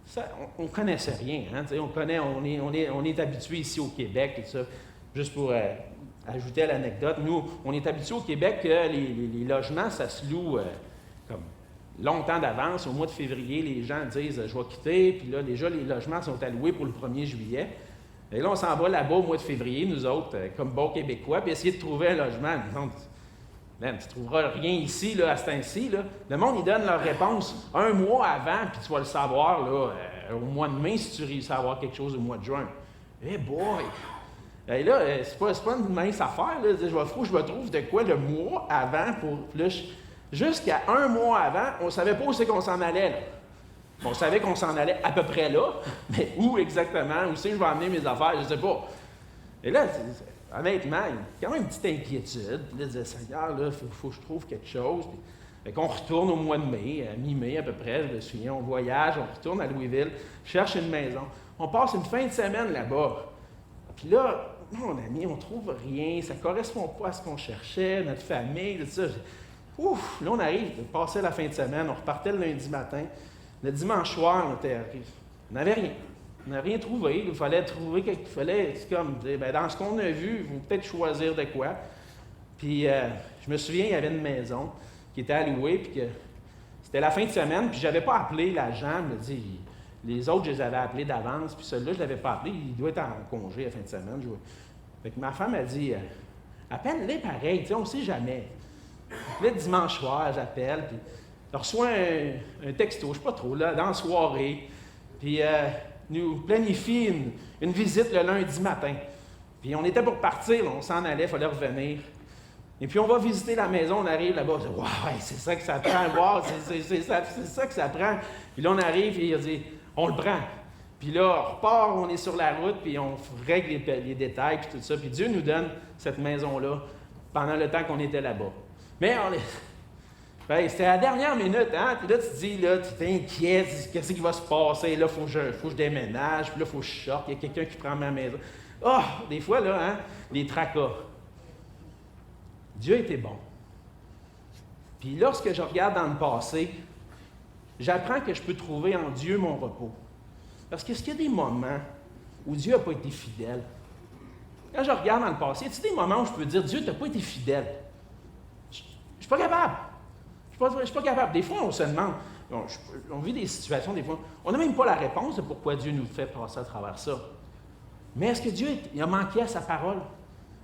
[SPEAKER 1] ça, on ne connaissait rien. Hein, on est habitué ici au Québec, et tout ça. Juste pour ajouter à l'anecdote, nous, on est habitué au Québec que les logements, ça se loue comme longtemps d'avance. Au mois de février, les gens disent « je vais quitter », puis là, déjà, les logements sont alloués pour le 1er juillet. Et là, on s'en va là-bas au mois de février, nous autres, comme bons Québécois, puis essayer de trouver un logement. Non, tu ne trouveras rien ici, là, à ce temps-ci. Là. Le monde, ils donnent leur réponse un mois avant, puis tu vas le savoir là, au mois de mai si tu réussis à avoir quelque chose au mois de juin. Eh boy! Et là, c'est pas une mince affaire. Là. Il faut que je me trouve de quoi le mois avant pour plus. Jusqu'à un mois avant, on ne savait pas où c'est qu'on s'en allait. Là. On savait qu'on s'en allait à peu près là, mais où exactement, où c'est que je vais emmener mes affaires, je ne sais pas. Et là, honnêtement, il y a quand même une petite inquiétude. Puis là, je disais, Seigneur, il faut que je trouve quelque chose. Fait qu'on retourne au mois de mai, mi-mai à peu près, je me souviens, on voyage, on retourne à Louisville, cherche une maison. On passe une fin de semaine là-bas. Puis là, mon ami, on ne trouve rien, ça ne correspond pas à ce qu'on cherchait, notre famille, tout ça. Ouf, là, on arrive, on passait la fin de semaine, on repartait le lundi matin. Le dimanche soir, on n'avait rien. On n'a rien trouvé. Il fallait trouver c'est comme dire, dans ce qu'on a vu, il faut peut-être choisir de quoi. Puis, je me souviens, il y avait une maison qui était allouée, puis que c'était la fin de semaine, puis je n'avais pas appelé l'agent, me dit, les autres, je les avais appelés d'avance, puis celui-là, je ne l'avais pas appelé, il doit être en congé la fin de semaine. Fait que ma femme a dit, appelle-les pareil, on ne sait jamais. Puis là, dimanche soir, j'appelle, puis je reçois un texto, je ne sais pas trop, là, dans la soirée, puis nous planifie une visite le lundi matin. Puis on était pour partir, là, on s'en allait, il fallait revenir. Et puis on va visiter la maison, on arrive là-bas, on dit « Wow, c'est ça que ça prend, wow, c'est ça que ça prend. » Puis là, on arrive et il dit « On le prend. » Puis là, on repart, on est sur la route, puis on règle les détails, puis tout ça. Puis Dieu nous donne cette maison-là pendant le temps qu'on était là-bas. Mais c'était à la dernière minute, hein? Puis là, tu te dis, là, tu t'inquiètes, qu'est-ce qui va se passer? Là, faut que je déménage, puis là, il faut que je sorte, il y a quelqu'un qui prend ma maison. Des fois, là, hein, les tracas. Dieu était bon. Puis lorsque je regarde dans le passé, j'apprends que je peux trouver en Dieu mon repos. Parce qu'il y a des moments où Dieu n'a pas été fidèle. Quand je regarde dans le passé, y a des moments où je peux dire, Dieu n'a pas été fidèle? Je ne suis pas capable. Je ne suis pas capable. Des fois, on se demande, on vit des situations, des fois, on n'a même pas la réponse de pourquoi Dieu nous fait passer à travers ça. Mais est-ce que Dieu a manqué à sa parole?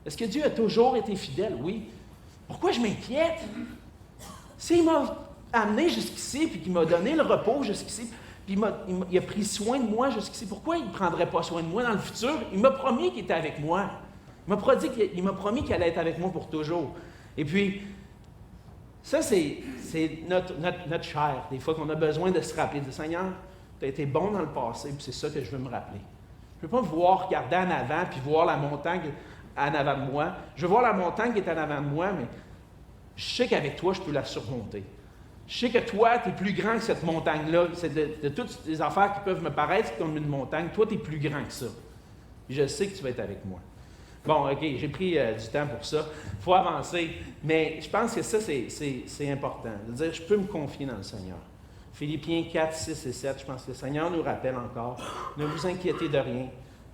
[SPEAKER 1] Est-ce que Dieu a toujours été fidèle? Oui. Pourquoi je m'inquiète? S'il m'a amené jusqu'ici, puis qu'il m'a donné le repos jusqu'ici, puis il a pris soin de moi jusqu'ici, pourquoi il ne prendrait pas soin de moi dans le futur? Il m'a promis qu'il était avec moi. Il m'a promis qu'il allait être avec moi pour toujours. Et puis, ça, c'est notre chair, des fois qu'on a besoin de se rappeler, de dire, Seigneur, tu as été bon dans le passé, puis c'est ça que je veux me rappeler. Je ne veux pas voir regarder en avant, puis voir la montagne en avant de moi. Je veux voir la montagne qui est en avant de moi, mais je sais qu'avec toi, je peux la surmonter. Je sais que toi, tu es plus grand que cette montagne-là. C'est de toutes les affaires qui peuvent me paraître comme une montagne, toi, tu es plus grand que ça. Et je sais que tu vas être avec moi. Bon, OK, j'ai pris du temps pour ça. Il faut avancer. Mais je pense que ça, c'est important. De dire, je peux me confier dans le Seigneur. Philippiens 4, 6 et 7, je pense que le Seigneur nous rappelle encore. Ne vous inquiétez de rien,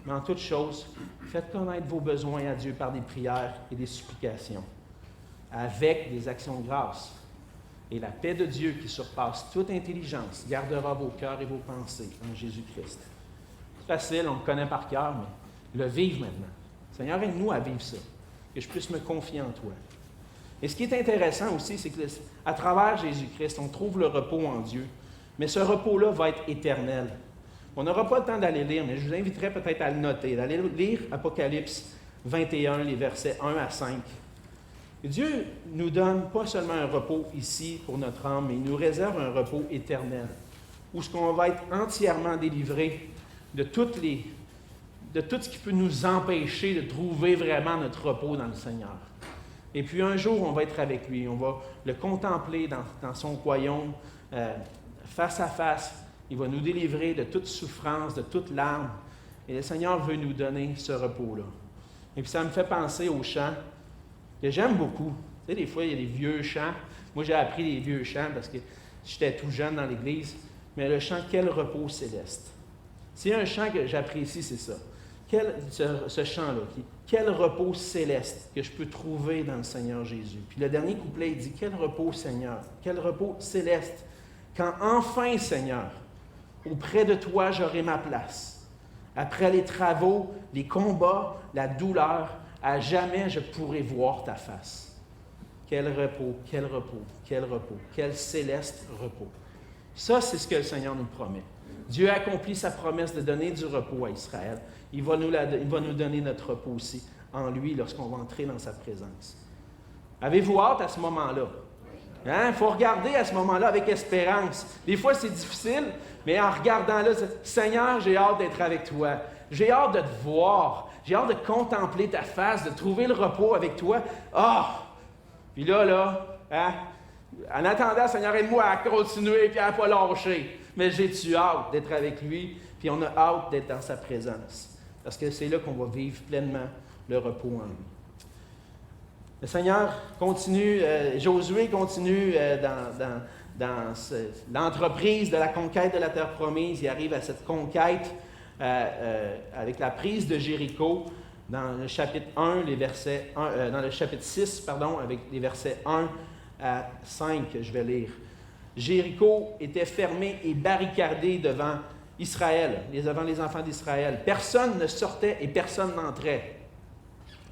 [SPEAKER 1] mais en toute chose, faites connaître vos besoins à Dieu par des prières et des supplications, avec des actions de grâce. Et la paix de Dieu qui surpasse toute intelligence gardera vos cœurs et vos pensées en Jésus-Christ. C'est facile, on le connaît par cœur, mais le vivre maintenant. Seigneur, aide-nous à vivre ça. que je puisse me confier en toi. Et ce qui est intéressant aussi, c'est qu'à travers Jésus-Christ, on trouve le repos en Dieu. Mais ce repos-là va être éternel. On n'aura pas le temps d'aller lire, mais je vous inviterai peut-être à le noter, d'aller lire Apocalypse 21, les versets 1 à 5. Et Dieu nous donne pas seulement un repos ici pour notre âme, mais il nous réserve un repos éternel, où ce qu'on va être entièrement délivré de tout ce qui peut nous empêcher de trouver vraiment notre repos dans le Seigneur. Et puis un jour, on va être avec lui, on va le contempler dans son royaume, face à face. Il va nous délivrer de toute souffrance, de toute larme. Et le Seigneur veut nous donner ce repos-là. Et puis ça me fait penser aux chants que j'aime beaucoup. Tu sais, des fois, il y a des vieux chants. Moi, j'ai appris les vieux chants parce que j'étais tout jeune dans l'Église. Mais le chant « Quel repos céleste ». S'il y a un chant que j'apprécie, c'est ça. Ce chant-là, quel repos céleste que je peux trouver dans le Seigneur Jésus. Puis le dernier couplet, il dit, quel repos Seigneur, quel repos céleste, quand enfin Seigneur, auprès de toi j'aurai ma place. Après les travaux, les combats, la douleur, à jamais je pourrai voir ta face. Quel repos, quel repos, quel repos, quel céleste repos. Ça, c'est ce que le Seigneur nous promet. Dieu a accompli sa promesse de donner du repos à Israël. Il va nous donner notre repos aussi en lui lorsqu'on va entrer dans sa présence. Avez-vous hâte à ce moment-là? Il faut regarder à ce moment-là avec espérance. Des fois, c'est difficile, mais en regardant là, Seigneur, j'ai hâte d'être avec toi. J'ai hâte de te voir. J'ai hâte de contempler ta face, de trouver le repos avec toi. Puis là, en attendant, Seigneur, aide-moi à continuer et à ne pas lâcher. Mais j'ai-tu hâte d'être avec lui, puis on a hâte d'être dans sa présence. Parce que c'est là qu'on va vivre pleinement le repos en lui. Le Seigneur continue, Josué continue dans l'entreprise de la conquête de la terre promise. Il arrive à cette conquête avec la prise de Jéricho dans le chapitre 1, dans le chapitre 6, avec les versets 1 à 5, je vais lire. Jéricho était fermé et barricadé devant Israël, devant les enfants d'Israël. Personne ne sortait et personne n'entrait.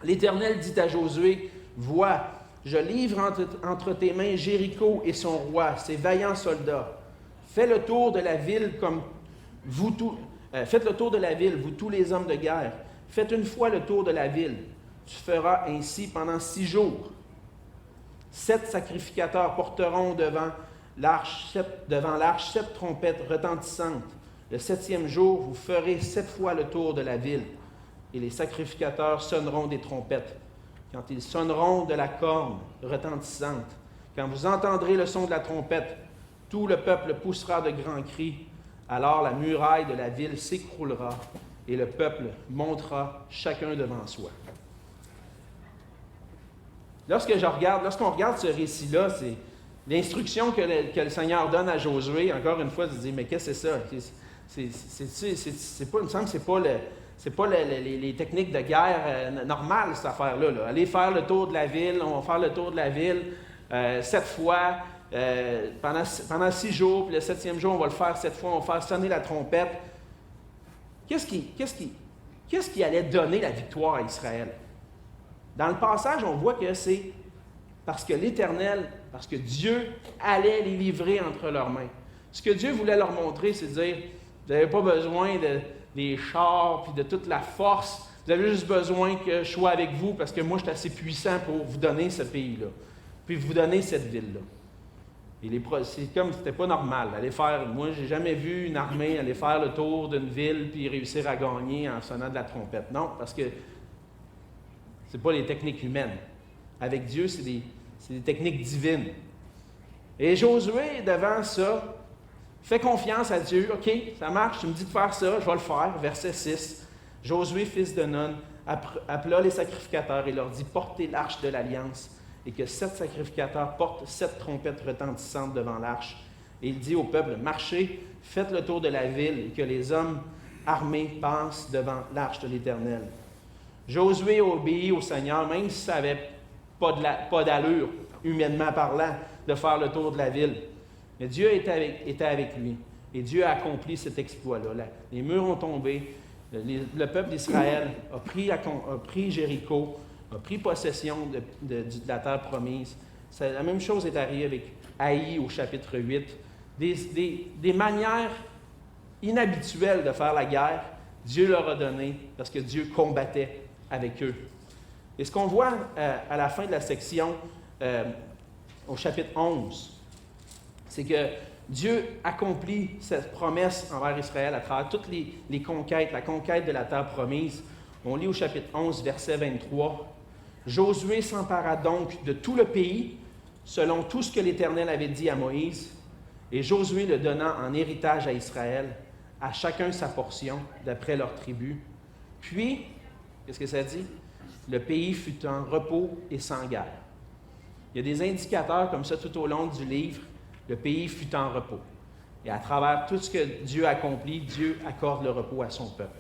[SPEAKER 1] L'Éternel dit à Josué, « Vois, je livre entre tes mains Jéricho et son roi, ses vaillants soldats. Faites le tour de la ville, vous tous les hommes de guerre. Faites une fois le tour de la ville. Tu feras ainsi pendant 6 jours. 7 sacrificateurs porteront devant l'arche 7 trompettes retentissantes. Le 7e jour, vous ferez 7 fois le tour de la ville, et les sacrificateurs sonneront des trompettes. Quand ils sonneront de la corne retentissante, quand vous entendrez le son de la trompette, tout le peuple poussera de grands cris. Alors la muraille de la ville s'écroulera, et le peuple montera chacun devant soi. » Lorsqu'on regarde ce récit-là, c'est l'instruction que le Seigneur donne à Josué. Encore une fois, je dis, mais qu'est-ce que c'est ça? Il me semble que c'est pas les techniques de guerre normales, cette affaire-là. Là. Aller faire le tour de la ville, on va faire le tour de la ville 7 fois pendant 6 jours, puis le 7e jour, on va le faire 7 fois, on va faire sonner la trompette. Qu'est-ce qui allait donner la victoire à Israël? Dans le passage, on voit que c'est parce que parce que Dieu allait les livrer entre leurs mains. Ce que Dieu voulait leur montrer, c'est de dire, vous n'avez pas besoin des chars et de toute la force, vous avez juste besoin que je sois avec vous parce que moi, je suis assez puissant pour vous donner ce pays-là, puis vous donner cette ville-là. Et c'est comme c'était pas normal. Moi, j'ai jamais vu une armée aller faire le tour d'une ville puis réussir à gagner en sonnant de la trompette. Non, parce que c'est pas les techniques humaines. Avec Dieu, c'est des techniques divines. Et Josué, devant ça, fait confiance à Dieu. OK, ça marche, tu me dis de faire ça, je vais le faire. Verset 6. Josué, fils de Nun, appela les sacrificateurs et leur dit, portez l'arche de l'Alliance, et que 7 sacrificateurs portent 7 trompettes retentissantes devant l'arche. Et il dit au peuple, marchez, faites le tour de la ville, et que les hommes armés passent devant l'arche de l'Éternel. Josué obéit au Seigneur, même si ça n'avait pas d'allure, humainement parlant, de faire le tour de la ville. Mais Dieu était avec lui. Et Dieu a accompli cet exploit-là. Les murs ont tombé. Le peuple d'Israël a pris Jéricho. a pris possession de la terre promise. La même chose est arrivée avec Haï au chapitre 8. Des manières inhabituelles de faire la guerre, Dieu leur a donné parce que Dieu combattait avec eux. Et ce qu'on voit à la fin de la section, au chapitre 11, c'est que Dieu accomplit cette promesse envers Israël à travers toutes les conquêtes, la conquête de la terre promise. On lit au chapitre 11, verset 23. « Josué s'empara donc de tout le pays, selon tout ce que l'Éternel avait dit à Moïse, et Josué le donna en héritage à Israël, à chacun sa portion, d'après leur tribu. Puis, qu'est-ce que ça dit? Le pays fut en repos et sans guerre. » Il y a des indicateurs comme ça tout au long du livre. Le pays fut en repos. Et à travers tout ce que Dieu accomplit, Dieu accorde le repos à son peuple.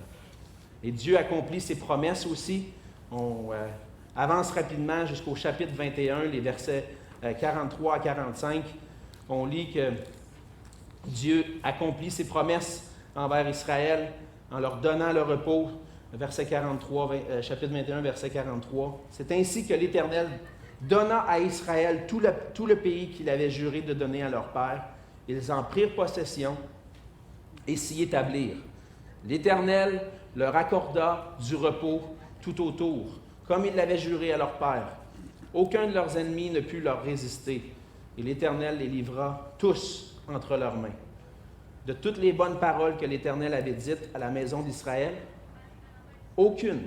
[SPEAKER 1] Et Dieu accomplit ses promesses aussi. On avance rapidement jusqu'au chapitre 21, les versets 43 à 45. On lit que Dieu accomplit ses promesses envers Israël en leur donnant le repos. Verset 43, chapitre 21, verset 43. « C'est ainsi que l'Éternel donna à Israël tout le pays qu'il avait juré de donner à leur père. Ils en prirent possession et s'y établirent. L'Éternel leur accorda du repos tout autour, comme il l'avait juré à leur père. Aucun de leurs ennemis ne put leur résister, et l'Éternel les livra tous entre leurs mains. De toutes les bonnes paroles que l'Éternel avait dites à la maison d'Israël, aucune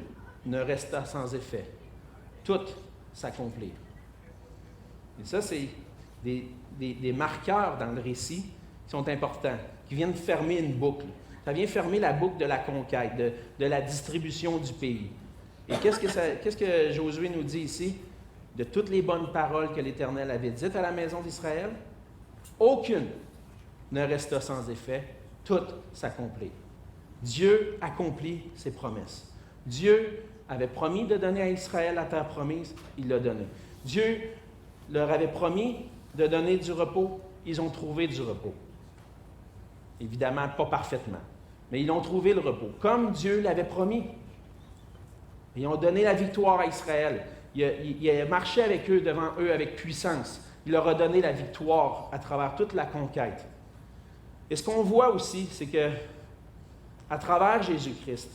[SPEAKER 1] ne resta sans effet. Toutes s'accomplirent. Et ça, c'est des marqueurs dans le récit qui sont importants, qui viennent fermer une boucle. Ça vient fermer la boucle de la conquête, de la distribution du pays. Et qu'est-ce que Josué nous dit ici? De toutes les bonnes paroles que l'Éternel avait dites à la maison d'Israël, aucune ne resta sans effet, toutes s'accomplirent. Dieu accomplit ses promesses. Dieu avait promis de donner à Israël la terre promise, il l'a donné. Dieu leur avait promis de donner du repos, ils ont trouvé du repos. Évidemment, pas parfaitement, mais ils ont trouvé le repos, comme Dieu l'avait promis. Ils ont donné la victoire à Israël. Il a marché avec eux, devant eux, avec puissance. Il leur a donné la victoire à travers toute la conquête. Et ce qu'on voit aussi, c'est que, à travers Jésus-Christ,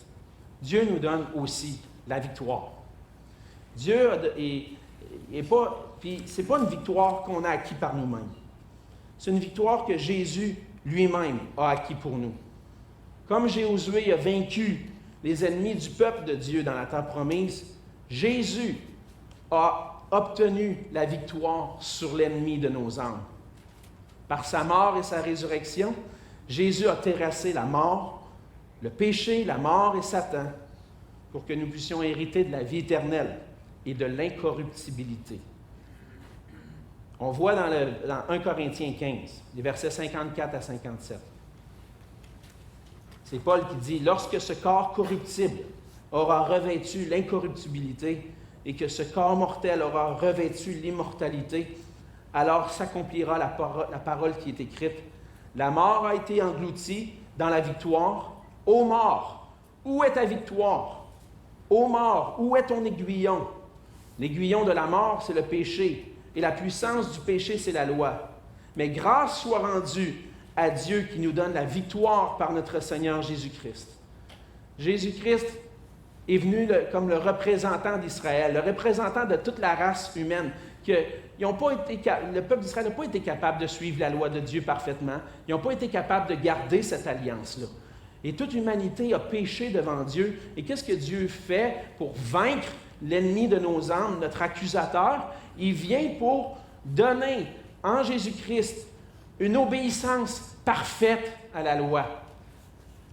[SPEAKER 1] Dieu nous donne aussi la victoire. Dieu n'est pas, puis c'est pas une victoire qu'on a acquis par nous-mêmes. C'est une victoire que Jésus lui-même a acquis pour nous. Comme Josué a vaincu les ennemis du peuple de Dieu dans la terre promise, Jésus a obtenu la victoire sur l'ennemi de nos âmes. Par sa mort et sa résurrection, Jésus a terrassé la mort, le péché, la mort et Satan, pour que nous puissions hériter de la vie éternelle et de l'incorruptibilité. On voit dans 1 Corinthiens 15, les versets 54 à 57. C'est Paul qui dit « Lorsque ce corps corruptible aura revêtu l'incorruptibilité et que ce corps mortel aura revêtu l'immortalité, alors s'accomplira la parole qui est écrite. La mort a été engloutie dans la victoire. Ô mort, où est ta victoire? Ô mort, où est ton aiguillon? L'aiguillon de la mort, c'est le péché, et la puissance du péché, c'est la loi. Mais grâce soit rendue à Dieu qui nous donne la victoire par notre Seigneur Jésus-Christ. Jésus-Christ est venu comme le représentant d'Israël, le représentant de toute la race humaine. Le peuple d'Israël n'a pas été capable de suivre la loi de Dieu parfaitement. Ils n'ont pas été capables de garder cette alliance-là. Et toute l'humanité a péché devant Dieu. Et qu'est-ce que Dieu fait pour vaincre l'ennemi de nos âmes, notre accusateur? Il vient pour donner en Jésus-Christ une obéissance parfaite à la loi.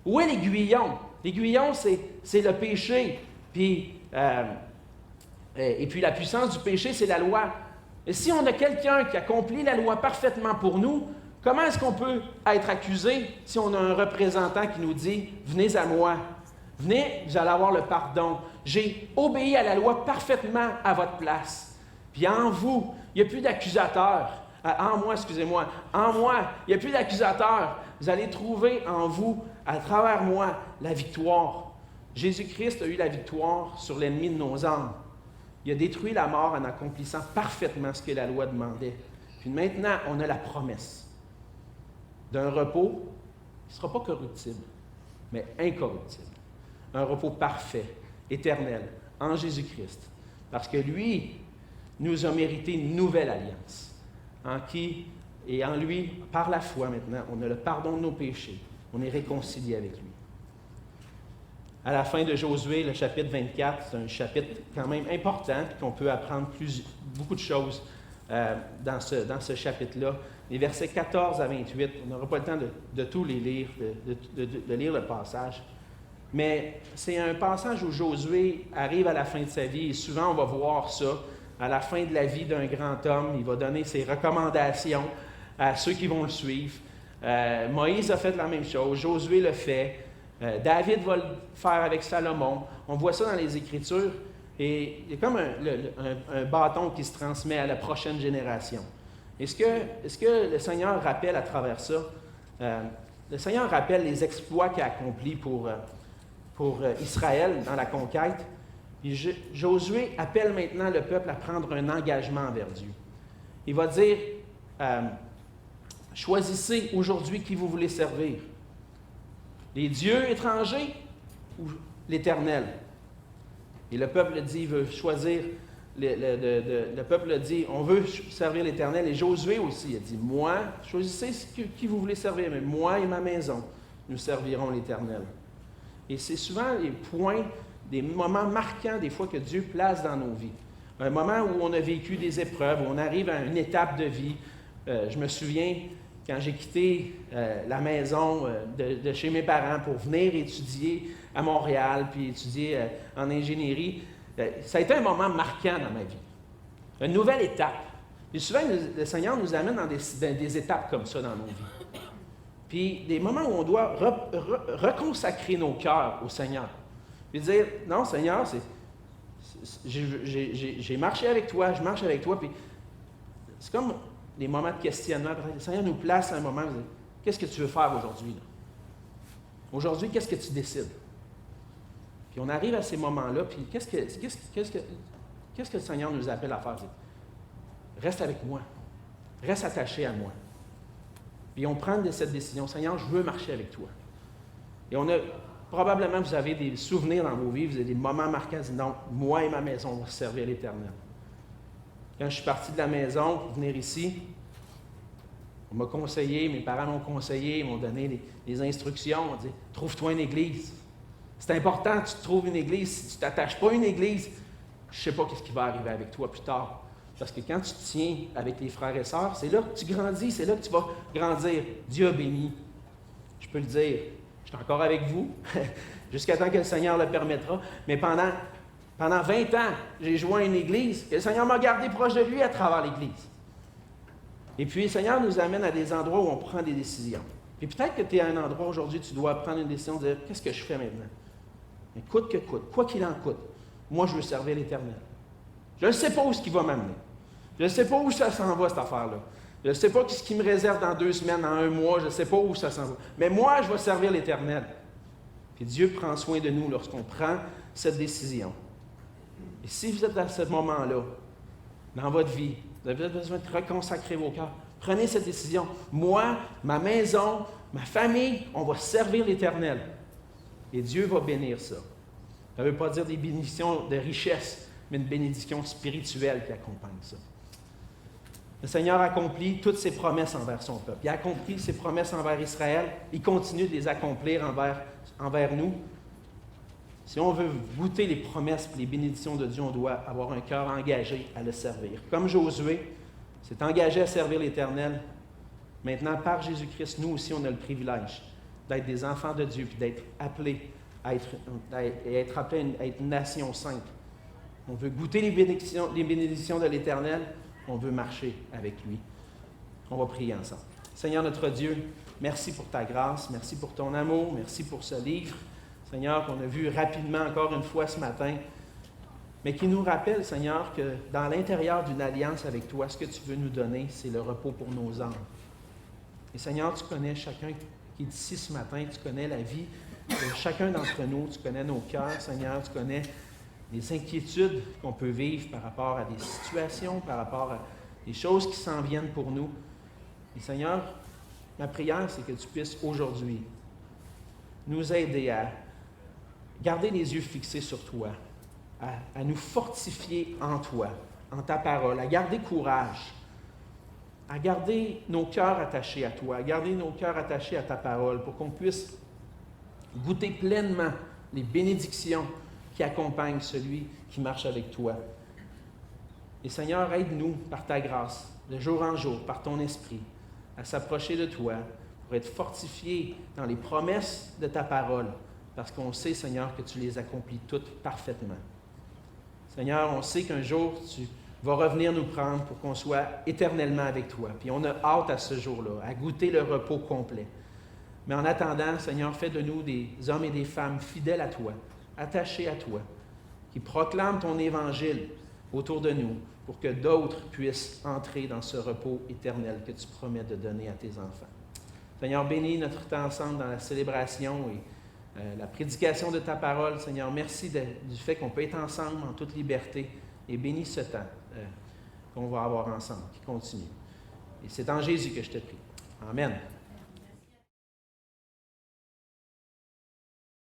[SPEAKER 1] Où est l'aiguillon? L'aiguillon, c'est le péché. Et puis la puissance du péché, c'est la loi. Et si on a quelqu'un qui accomplit la loi parfaitement pour nous, comment est-ce qu'on peut être accusé si on a un représentant qui nous dit « Venez à moi, venez, vous allez avoir le pardon. J'ai obéi à la loi parfaitement à votre place. Puis en vous, il n'y a plus d'accusateur. En moi, il n'y a plus d'accusateur. Vous allez trouver en vous, à travers moi, la victoire. Jésus-Christ a eu la victoire sur l'ennemi de nos âmes. Il a détruit la mort en accomplissant parfaitement ce que la loi demandait. Puis maintenant, on a la promesse d'un repos qui ne sera pas corruptible, mais incorruptible. Un repos parfait, éternel, en Jésus-Christ. Parce que lui nous a mérité une nouvelle alliance, en qui et en lui, par la foi maintenant, on a le pardon de nos péchés. On est réconcilié avec lui. À la fin de Josué, le chapitre 24, c'est un chapitre quand même important, puis qu'on peut apprendre beaucoup de choses dans ce chapitre-là. Les versets 14 à 28, on n'aura pas le temps de tous les lire, de lire le passage. Mais c'est un passage où Josué arrive à la fin de sa vie, et souvent on va voir ça, à la fin de la vie d'un grand homme, il va donner ses recommandations à ceux qui vont le suivre. Moïse a fait la même chose, Josué le fait. David va le faire avec Salomon. On voit ça dans les Écritures. Et il y a comme un bâton qui se transmet à la prochaine génération. Est-ce que le Seigneur rappelle à travers ça? Le Seigneur rappelle les exploits qu'il a accomplis pour Israël dans la conquête. Et Josué appelle maintenant le peuple à prendre un engagement envers Dieu. Il va dire, choisissez aujourd'hui qui vous voulez servir. Les dieux étrangers ou l'Éternel? Et le peuple dit, il veut choisir, le peuple dit, on veut servir l'Éternel. Et Josué aussi a dit, moi, choisissez qui vous voulez servir, mais moi et ma maison, nous servirons l'Éternel. Et c'est souvent les points, des moments marquants des fois que Dieu place dans nos vies. Un moment où on a vécu des épreuves, où on arrive à une étape de vie. Je me souviens, quand j'ai quitté la maison de chez mes parents pour venir étudier à Montréal, puis étudier en ingénierie, ça a été un moment marquant dans ma vie. Une nouvelle étape. Et souvent, le Seigneur nous amène dans des étapes comme ça dans nos vies. Puis des moments où on doit reconsacrer nos cœurs au Seigneur. Puis dire, non Seigneur, j'ai marché avec toi, je marche avec toi, puis c'est comme des moments de questionnement. Le Seigneur nous place à un moment, qu'est-ce que tu veux faire aujourd'hui? Aujourd'hui, qu'est-ce que tu décides? Puis on arrive à ces moments-là, puis qu'est-ce que le Seigneur nous appelle à faire? Reste avec moi. Reste attaché à moi. Puis on prend cette décision. Seigneur, je veux marcher avec toi. Et probablement, vous avez des souvenirs dans vos vies, vous avez des moments marquants, non, moi et ma maison, on va servir l'Éternel. Quand je suis parti de la maison pour venir ici, on m'a conseillé, mes parents m'ont conseillé, ils m'ont donné des instructions, on dit, trouve-toi une église. C'est important que tu te trouves une église. Si tu ne t'attaches pas à une église, je ne sais pas ce qui va arriver avec toi plus tard. Parce que quand tu te tiens avec les frères et sœurs, c'est là que tu grandis, c'est là que tu vas grandir. Dieu a béni. Je peux le dire, je suis encore avec vous, jusqu'à temps que le Seigneur le permettra. Mais pendant 20 ans, j'ai joint une église, et le Seigneur m'a gardé proche de lui à travers l'église. Et puis, le Seigneur nous amène à des endroits où on prend des décisions. Et peut-être que tu es à un endroit aujourd'hui, tu dois prendre une décision de dire, qu'est-ce que je fais maintenant? Mais coûte que coûte, quoi qu'il en coûte, moi, je veux servir l'Éternel. Je ne sais pas où ce qui va m'amener. Je ne sais pas où ça s'en va, cette affaire-là. Je ne sais pas ce qui me réserve dans 2 semaines, dans 1 mois, je ne sais pas où ça s'en va. Mais moi, je vais servir l'Éternel. Puis Dieu prend soin de nous lorsqu'on prend cette décision. Et si vous êtes à ce moment-là, dans votre vie, vous avez besoin de reconsacrer vos cœurs, prenez cette décision. Moi, ma maison, ma famille, on va servir l'Éternel. Et Dieu va bénir ça. Ça ne veut pas dire des bénédictions de richesse, mais une bénédiction spirituelle qui accompagne ça. Le Seigneur accomplit toutes ses promesses envers son peuple. Il a accompli ses promesses envers Israël. Il continue de les accomplir envers nous. Si on veut goûter les promesses et les bénédictions de Dieu, on doit avoir un cœur engagé à le servir. Comme Josué s'est engagé à servir l'Éternel, maintenant, par Jésus-Christ, nous aussi, on a le privilège d'être des enfants de Dieu et d'être appelés à être une nation sainte. On veut goûter les bénédictions de l'Éternel. On veut marcher avec lui. On va prier ensemble. Seigneur notre Dieu, merci pour ta grâce, merci pour ton amour, merci pour ce livre, Seigneur, qu'on a vu rapidement encore une fois ce matin, mais qui nous rappelle, Seigneur, que dans l'intérieur d'une alliance avec toi, ce que tu veux nous donner, c'est le repos pour nos âmes. Et Seigneur, tu connais chacun qui est ici ce matin, tu connais la vie de chacun d'entre nous, tu connais nos cœurs, Seigneur, tu connais des inquiétudes qu'on peut vivre par rapport à des situations, par rapport à des choses qui s'en viennent pour nous. Et Seigneur, ma prière, c'est que tu puisses aujourd'hui nous aider à garder les yeux fixés sur toi, à nous fortifier en toi, en ta parole, à garder courage, à garder nos cœurs attachés à toi, à garder nos cœurs attachés à ta parole pour qu'on puisse goûter pleinement les bénédictions qui accompagnent celui qui marche avec toi. Et Seigneur, aide-nous par ta grâce, de jour en jour, par ton esprit, à s'approcher de toi pour être fortifiés dans les promesses de ta parole, parce qu'on sait, Seigneur, que tu les accomplis toutes parfaitement. Seigneur, on sait qu'un jour, tu vas revenir nous prendre pour qu'on soit éternellement avec toi. Puis on a hâte à ce jour-là, à goûter le repos complet. Mais en attendant, Seigneur, fais de nous des hommes et des femmes fidèles à toi, attachés à toi, qui proclament ton évangile autour de nous pour que d'autres puissent entrer dans ce repos éternel que tu promets de donner à tes enfants. Seigneur, bénis notre temps ensemble dans la célébration et la prédication de ta parole. Seigneur, merci du fait qu'on peut être ensemble en toute liberté et bénis ce temps qu'on va avoir ensemble, qui continue. Et c'est en Jésus que je te prie. Amen.